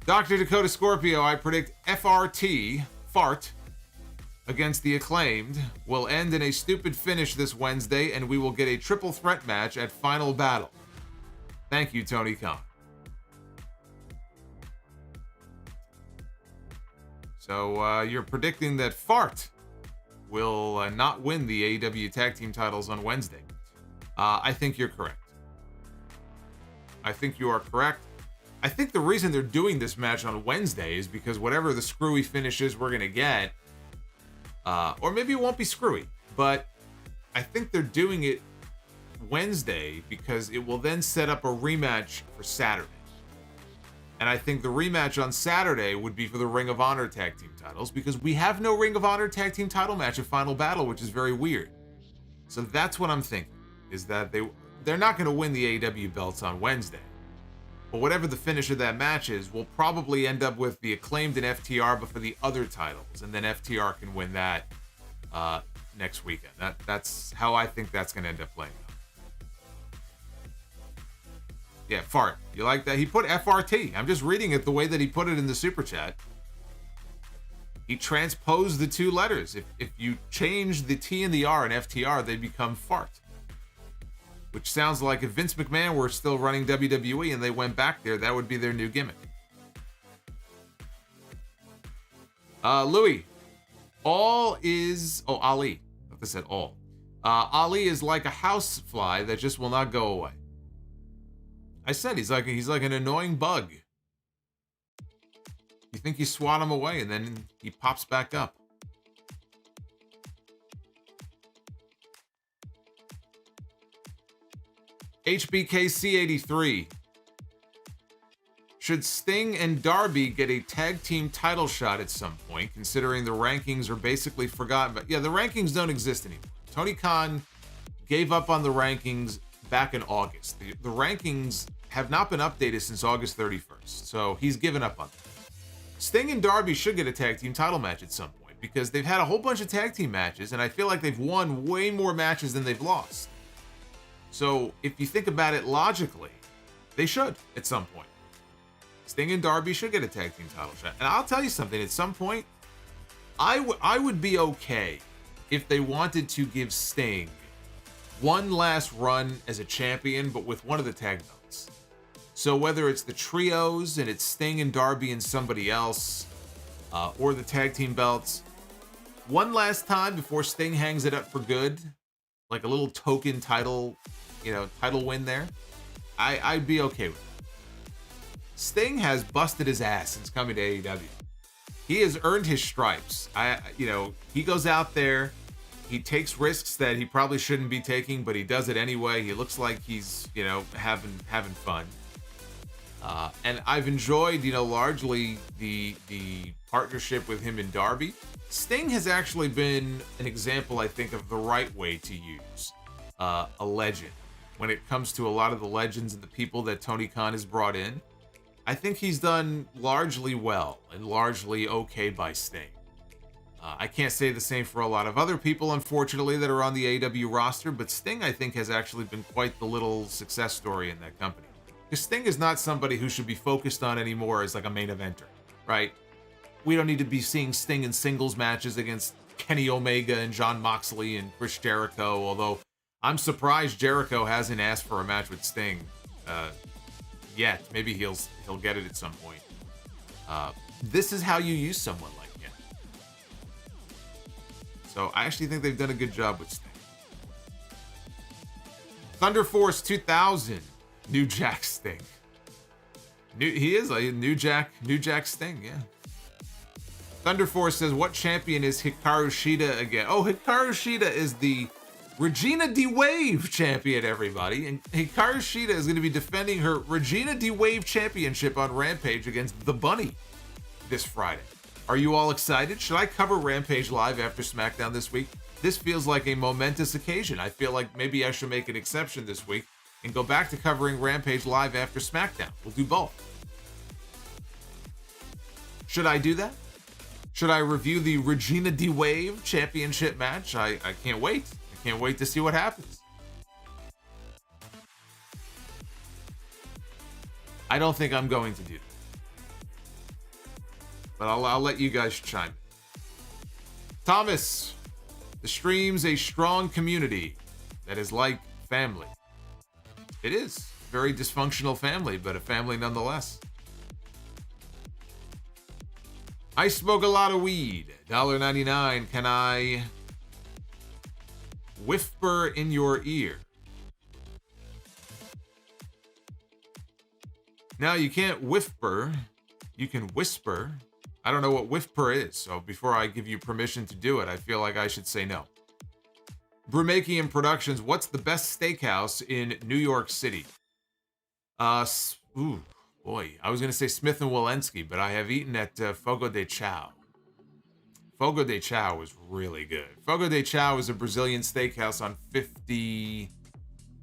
Dr. Dakota Scorpio, I predict FRT, fart, against the Acclaimed will end in a stupid finish this Wednesday, and we will get a triple threat match at Final Battle. Thank you, Tony Khan. So you're predicting that Fart will not win the AEW Tag Team titles on Wednesday. I think you're correct. I think you are correct. I think the reason they're doing this match on Wednesday is because whatever the screwy finishes we're going to get, or maybe it won't be screwy, but I think they're doing it Wednesday because it will then set up a rematch for Saturday. And I think the rematch on Saturday would be for the Ring of Honor Tag Team titles because we have no Ring of Honor Tag Team title match at Final Battle, which is very weird. So that's what I'm thinking, is that they're not going to win the AEW belts on Wednesday. But whatever the finish of that match is, we'll probably end up with the Acclaimed and FTR, but for the other titles. And then FTR can win that next weekend. That's how I think that's going to end up playing out. Yeah, fart. You like that? He put FRT. I'm just reading it the way that he put it in the super chat. He transposed the two letters. If you change the T and the R in FTR, they become fart. Which sounds like if Vince McMahon were still running WWE and they went back there, that would be their new gimmick. Louis. Ali. I said all. Ali is like a housefly that just will not go away. I said he's like an annoying bug. You think you swat him away and then he pops back up. HBKC83. Should Sting and Darby get a tag team title shot at some point, considering the rankings are basically forgotten? But yeah, the rankings don't exist anymore. Tony Khan gave up on the rankings back in August. The rankings have not been updated since August 31st, so he's given up on them. Sting and Darby should get a tag team title match at some point because they've had a whole bunch of tag team matches, and I feel like they've won way more matches than they've lost. So if you think about it logically, they should at some point. Sting and Darby should get a tag team title shot. And I'll tell you something, at some point, I would be okay if they wanted to give Sting one last run as a champion, but with one of the tag belts. So whether it's the trios and it's Sting and Darby and somebody else, or the tag team belts, one last time before Sting hangs it up for good, like a little token title, title win there, I'd be okay with it. Sting has busted his ass since coming to AEW. He has earned his stripes. He goes out there, he takes risks that he probably shouldn't be taking, but he does it anyway. He looks like he's, having fun. And I've enjoyed, largely the partnership with him and Darby. Sting has actually been an example, I think, of the right way to use a legend. When it comes to a lot of the legends and the people that Tony Khan has brought in, I think he's done largely well and largely okay by Sting. I can't say the same for a lot of other people, unfortunately, that are on the AEW roster, but Sting, I think, has actually been quite the little success story in that company. Because Sting is not somebody who should be focused on anymore as like a main eventer, right? We don't need to be seeing Sting in singles matches against Kenny Omega and Jon Moxley and Chris Jericho, although I'm surprised Jericho hasn't asked for a match with Sting yet. Maybe he'll get it at some point. This is how you use someone like him. So I actually think they've done a good job with Sting. Thunder Force 2000, New Jack Sting. He is a New Jack Sting, yeah. Thunder Force says, what champion is Hikaru Shida again? Oh, Hikaru Shida is the Regina D-Wave champion, everybody. And Hikaru Shida is going to be defending her Regina D-Wave championship on Rampage against The Bunny this Friday. Are you all excited? Should I cover Rampage live after SmackDown this week? This feels like a momentous occasion. I feel like maybe I should make an exception this week and go back to covering Rampage live after SmackDown. We'll do both. Should I do that? Should I review the Regina D-Wave championship match? I can't wait. I can't wait to see what happens. I don't think I'm going to do that. But I'll let you guys chime in. Thomas, the stream's a strong community that is like family. It is. Very dysfunctional family, but a family nonetheless. I smoke a lot of weed. $1.99. Can I whisper in your ear? Now, you can't whisper. You can whisper. I don't know what whisper is, so before I give you permission to do it, I feel like I should say no. Brumakian Productions, what's the best steakhouse in New York City? Ooh, boy, I was going to say Smith & Wollensky, but I have eaten at Fogo de Chao. Fogo de Chao was really good. Fogo de Chao is a Brazilian steakhouse on 52nd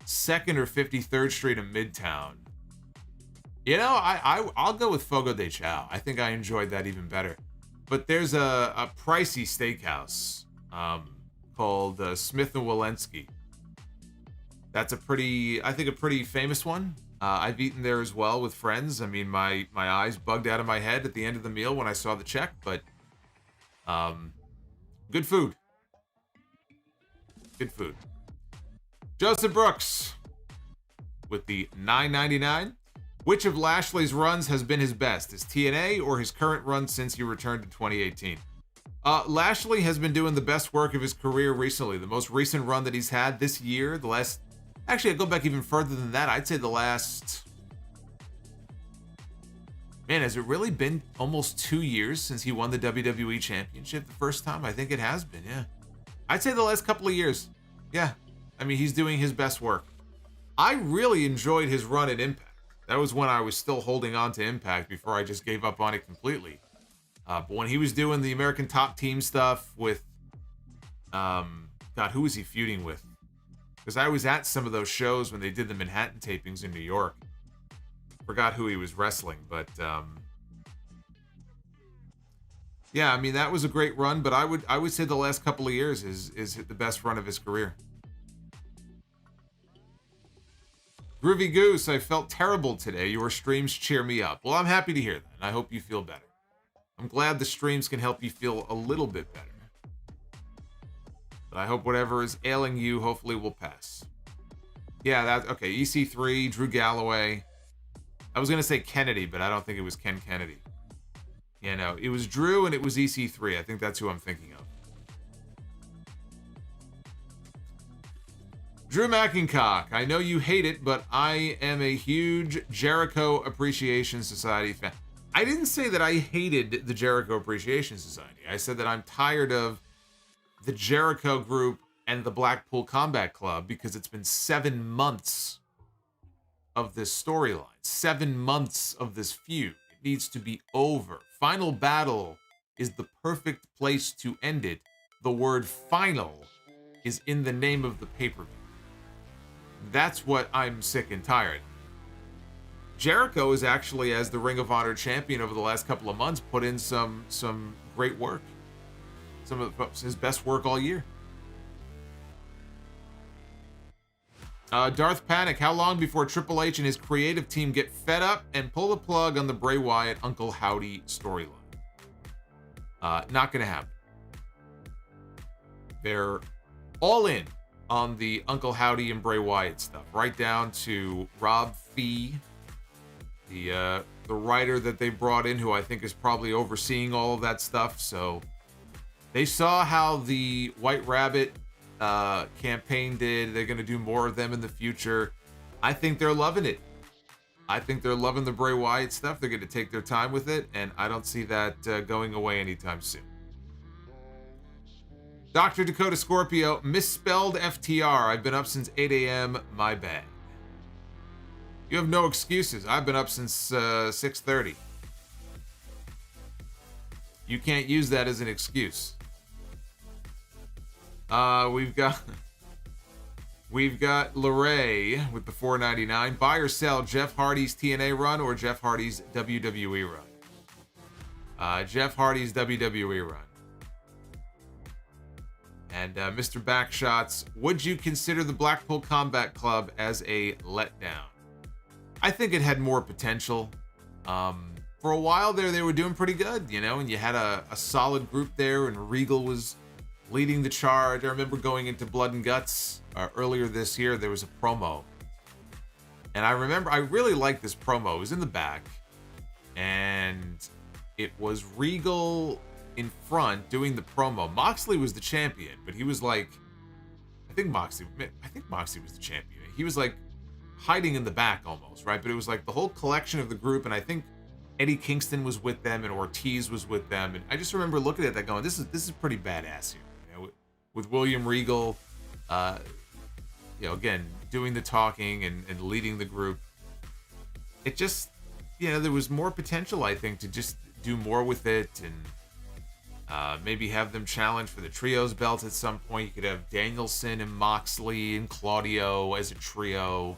or 53rd Street in Midtown. You know, I'll go with Fogo de Chao. I think I enjoyed that even better. But there's a pricey steakhouse called Smith & Wollensky. That's a pretty famous one. I've eaten there as well with friends. I mean, my eyes bugged out of my head at the end of the meal when I saw the check, but good food. Good food. Joseph Brooks with the $9.99. Which of Lashley's runs has been his best? His TNA or his current run since he returned in 2018? Lashley has been doing the best work of his career recently. The most recent run that he's had this year, actually, I'd go back even further than that. I'd say man, has it really been almost 2 years since he won the WWE Championship the first time? I think it has been, yeah. I'd say the last couple of years. Yeah. I mean, he's doing his best work. I really enjoyed his run at Impact. That was when I was still holding on to Impact before I just gave up on it completely. But when he was doing the American Top Team stuff with, God, who was he feuding with? Because I was at some of those shows when they did the Manhattan tapings in New York. Forgot who he was wrestling, but yeah, I mean, that was a great run. But I would say the last couple of years is the best run of his career. Groovy Goose, I felt terrible today. Your streams cheer me up. Well, I'm happy to hear that, and I hope you feel better. I'm glad the streams can help you feel a little bit better. But I hope whatever is ailing you hopefully will pass. Yeah, that's okay. EC3, Drew Galloway. I was going to say Kennedy, but I don't think it was Ken Kennedy. Yeah, no, it was Drew and it was EC3. I think that's who I'm thinking of. Drew McIntyre, I know you hate it, but I am a huge Jericho Appreciation Society fan. I didn't say that I hated the Jericho Appreciation Society. I said that I'm tired of the Jericho group and the Blackpool Combat Club because it's been 7 months of this storyline, 7 months of this feud. It needs to be over. Final Battle is the perfect place to end it. The word final is in the name of the pay-per-view. That's what I'm sick and tired of. Jericho is actually, as the Ring of Honor champion over the last couple of months, put in some great work. Some of his best work all year. Darth Panic, how long before Triple H and his creative team get fed up and pull the plug on the Bray Wyatt Uncle Howdy storyline? Not going to happen. They're all in on the Uncle Howdy and Bray Wyatt stuff, right down to Rob Fee, the writer that they brought in, who I think is probably overseeing all of that stuff. So they saw how the White Rabbit campaign did. They're going to do more of them in the future. I think they're loving it. I think they're loving the Bray Wyatt stuff. They're going to take their time with it, and I don't see that going away anytime soon. Dr. Dakota Scorpio, misspelled FTR. I've been up since 8 a.m. My bad. You have no excuses. I've been up since 6:30. You can't use that as an excuse. We've got LeRae with the $4.99. Buy or sell Jeff Hardy's TNA run or Jeff Hardy's WWE run? Jeff Hardy's WWE run. And Mr. Backshots, would you consider the Blackpool Combat Club as a letdown? I think it had more potential. For a while there, they were doing pretty good, you know, and you had a solid group there, and Regal was leading the charge. I remember going into Blood and Guts earlier this year. There was a promo, and I really liked this promo. It was in the back, and it was Regal in front doing the promo. Moxley was the champion, but he was like, I think Moxley was the champion. He was like hiding in the back almost, right? But it was like the whole collection of the group, and I think Eddie Kingston was with them and Ortiz was with them, and I just remember looking at that going, this is pretty badass here, you know, with William Regal, you know, again doing the talking and leading the group. It just, you know, there was more potential, I think, to just do more with it, and maybe have them challenge for the trios belt at some point. You could have Danielson and Moxley and Claudio as a trio.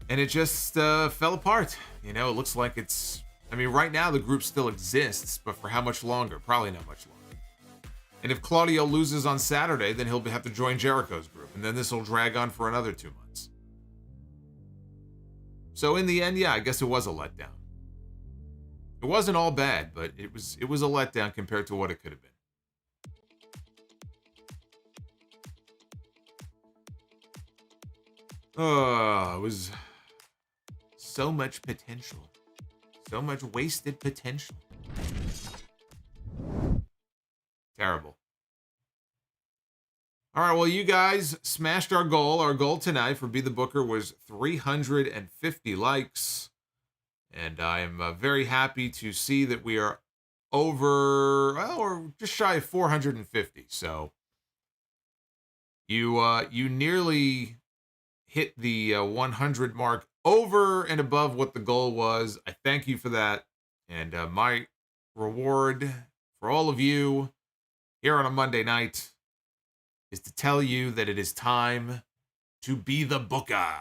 And it just fell apart. You know, it looks like it's... I mean, right now the group still exists, but for how much longer? Probably not much longer. And if Claudio loses on Saturday, then he'll have to join Jericho's group. And then this will drag on for another 2 months. So in the end, yeah, I guess it was a letdown. It wasn't all bad, but it was a letdown compared to what it could have been. Oh, it was so much potential. So much wasted potential. Terrible. All right, well, you guys smashed our goal. Our goal tonight for Be the Booker was 350 likes. And I'm very happy to see that we are over, well, or just shy of 450. So you nearly hit the 100 mark, over and above what the goal was. I thank you for that. And my reward for all of you here on a Monday night is to tell you that it is time to be the Booker.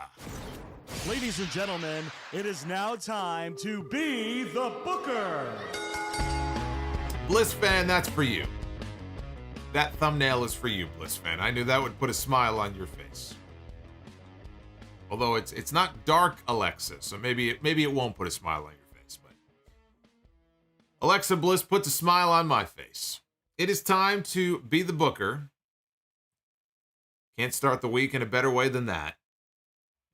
Ladies and gentlemen, it is now time to be the Booker. Bliss fan, that's for you. That thumbnail is for you, Bliss fan. I knew that would put a smile on your face. Although it's not dark Alexa, so maybe it won't put a smile on your face. But Alexa Bliss puts a smile on my face. It is time to be the Booker. Can't start the week in a better way than that.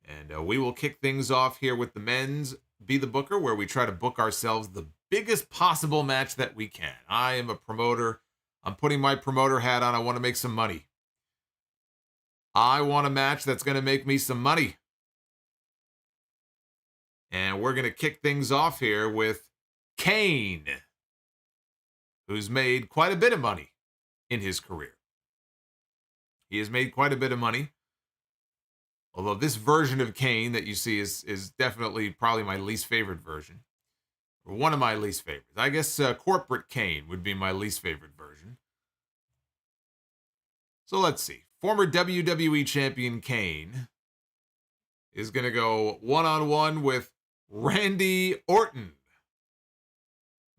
And we will kick things off here with the men's Be the Booker, where we try to book ourselves the biggest possible match that we can. I am a promoter. I'm putting my promoter hat on. I want to make some money. I want a match that's going to make me some money. And we're going to kick things off here with Kane, who's made quite a bit of money in his career. He has made quite a bit of money. Although this version of Kane that you see is definitely probably my least favorite version. Or one of my least favorites. I guess Corporate Kane would be my least favorite version. So let's see. Former WWE Champion Kane is going to go one-on-one with Randy Orton.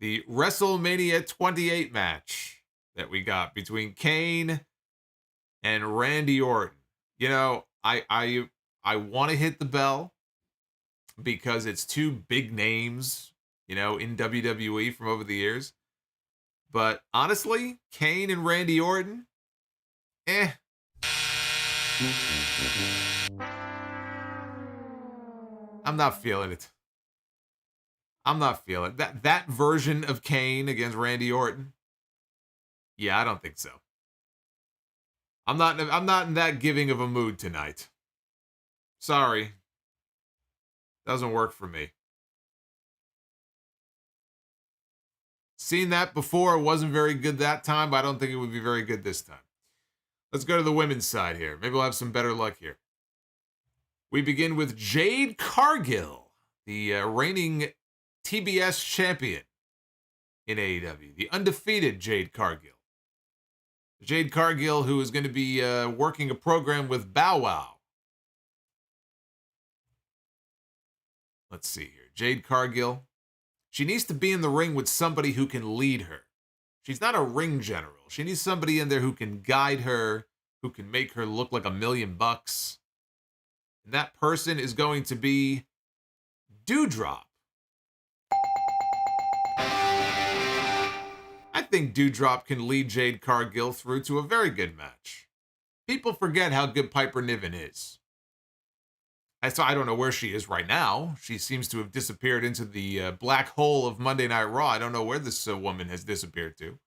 The WrestleMania 28 match that we got between Kane and Randy Orton. You know, I want to hit the bell because it's two big names, you know, in WWE from over the years. But honestly, Kane and Randy Orton, I'm not feeling it. I'm not feeling it. That version of Kane against Randy Orton. Yeah, I don't think so. I'm not in that giving of a mood tonight. Sorry. Doesn't work for me. Seen that before. It wasn't very good that time, but I don't think it would be very good this time. Let's go to the women's side here. Maybe we'll have some better luck here. We begin with Jade Cargill, the reigning TBS champion in AEW. The undefeated Jade Cargill. Jade Cargill, who is going to be working a program with Bow Wow. Let's see here. Jade Cargill. She needs to be in the ring with somebody who can lead her. She's not a ring general. She needs somebody in there who can guide her, who can make her look like $1 million. And that person is going to be Doudrop. I think Doudrop can lead Jade Cargill through to a very good match. People forget how good Piper Niven is. I don't know where she is right now. She seems to have disappeared into the black hole of Monday Night Raw. I don't know where this woman has disappeared to.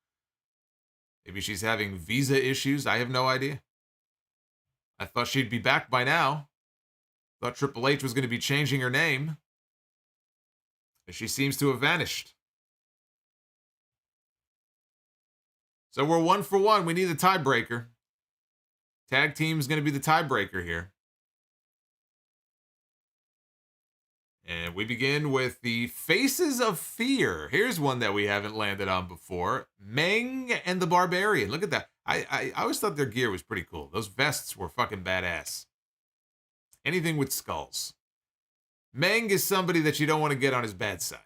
Maybe she's having visa issues. I have no idea. I thought she'd be back by now. Thought Triple H was going to be changing her name. But she seems to have vanished. So we're 1 for 1. We need a tiebreaker. Tag team's going to be the tiebreaker here. And we begin with the Faces of Fear. Here's one that we haven't landed on before. Meng and the Barbarian. Look at that. I always thought their gear was pretty cool. Those vests were fucking badass. Anything with skulls. Meng is somebody that you don't want to get on his bad side.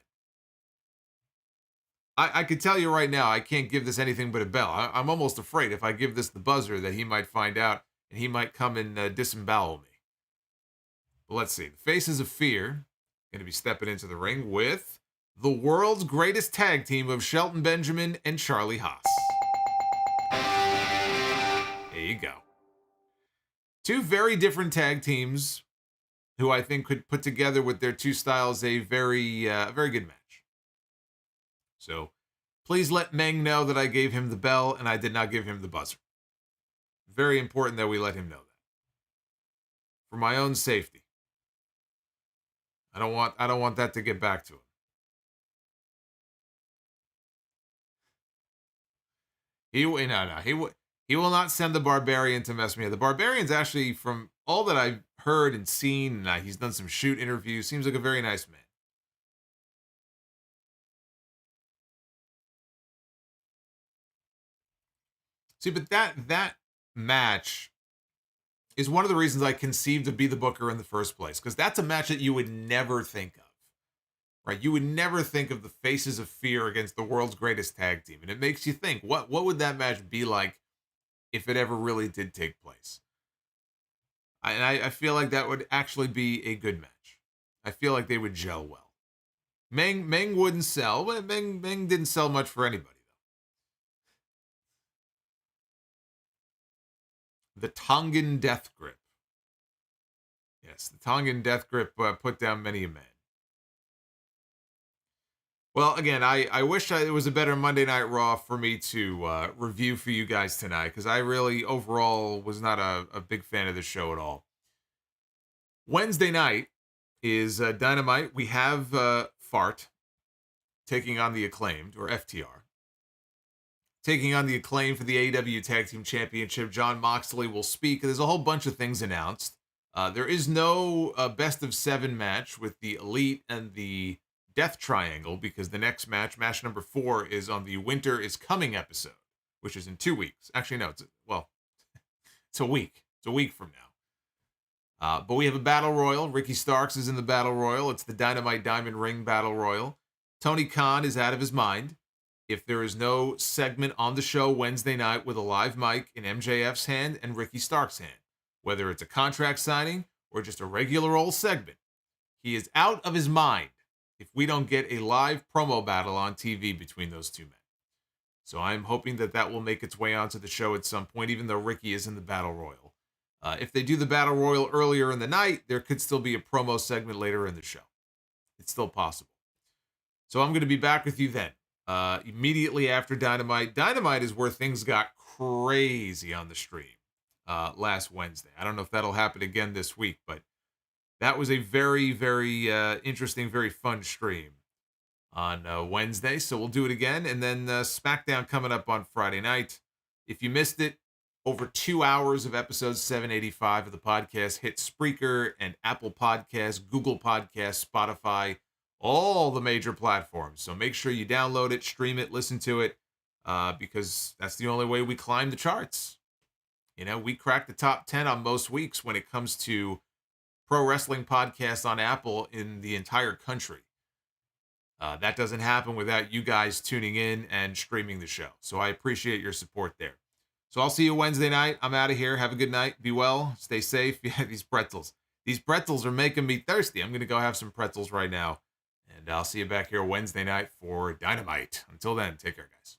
I could tell you right now, I can't give this anything but a bell. I'm almost afraid if I give this the buzzer that he might find out and he might come and disembowel me. But let's see. The Faces of Fear going to be stepping into the ring with the world's greatest tag team of Shelton Benjamin and Charlie Haas. There you go. Two very different tag teams who I think could put together with their two styles a very good match. So please let Meng know that I gave him the bell and I did not give him the buzzer. Very important that we let him know that. For my own safety. I don't want that to get back to him. He will not send the Barbarian to mess me up. The Barbarian's actually, from all that I've heard and seen, and he's done some shoot interviews, seems like a very nice man. See, but that match is one of the reasons I conceived to be the booker in the first place, because that's a match that you would never think of, right? You would never think of the Faces of Fear against the world's greatest tag team, and it makes you think, what would that match be like if it ever really did take place? I feel like that would actually be a good match. I feel like they would gel well. Meng wouldn't sell, but Meng didn't sell much for anybody. The Tongan Death Grip. Yes, the Tongan Death Grip put down many a man. Well, again, I wish it was a better Monday Night Raw for me to review for you guys tonight, because I really, overall, was not a big fan of the show at all. Wednesday night is Dynamite. We have Fart taking on the Acclaimed, or FTR. Taking on the Acclaim for the AEW Tag Team Championship. John Moxley will speak. There's a whole bunch of things announced. There is no best of 7 match with the Elite and the Death Triangle because the next match, match number 4, is on the Winter is Coming episode, which is in 2 weeks. Actually, no, it's a week. It's a week from now. But we have a Battle Royal. Ricky Starks is in the Battle Royal. It's the Dynamite Diamond Ring Battle Royal. Tony Khan is out of his mind. If there is no segment on the show Wednesday night with a live mic in MJF's hand and Ricky Stark's hand, whether it's a contract signing or just a regular old segment, he is out of his mind if we don't get a live promo battle on TV between those two men. So I'm hoping that will make its way onto the show at some point, even though Ricky is in the Battle Royal. If they do the Battle Royal earlier in the night, there could still be a promo segment later in the show. It's still possible. So I'm going to be back with you then. Immediately after Dynamite. Dynamite is where things got crazy on the stream last Wednesday. I don't know if that'll happen again this week, but that was a very, very interesting, very fun stream on Wednesday. So we'll do it again. And then SmackDown coming up on Friday night. If you missed it, over 2 hours of episode 785 of the podcast hit Spreaker and Apple Podcasts, Google Podcasts, Spotify, all the major platforms. So make sure you download it, stream it, listen to it, because that's the only way we climb the charts. You know, we crack the top 10 on most weeks when it comes to pro wrestling podcasts on Apple in the entire country. That doesn't happen without you guys tuning in and streaming the show. So I appreciate your support there. So I'll see you Wednesday night. I'm out of here. Have a good night. Be well. Stay safe. Yeah, these pretzels. These pretzels are making me thirsty. I'm going to go have some pretzels right now. And I'll see you back here Wednesday night for Dynamite. Until then, take care, guys.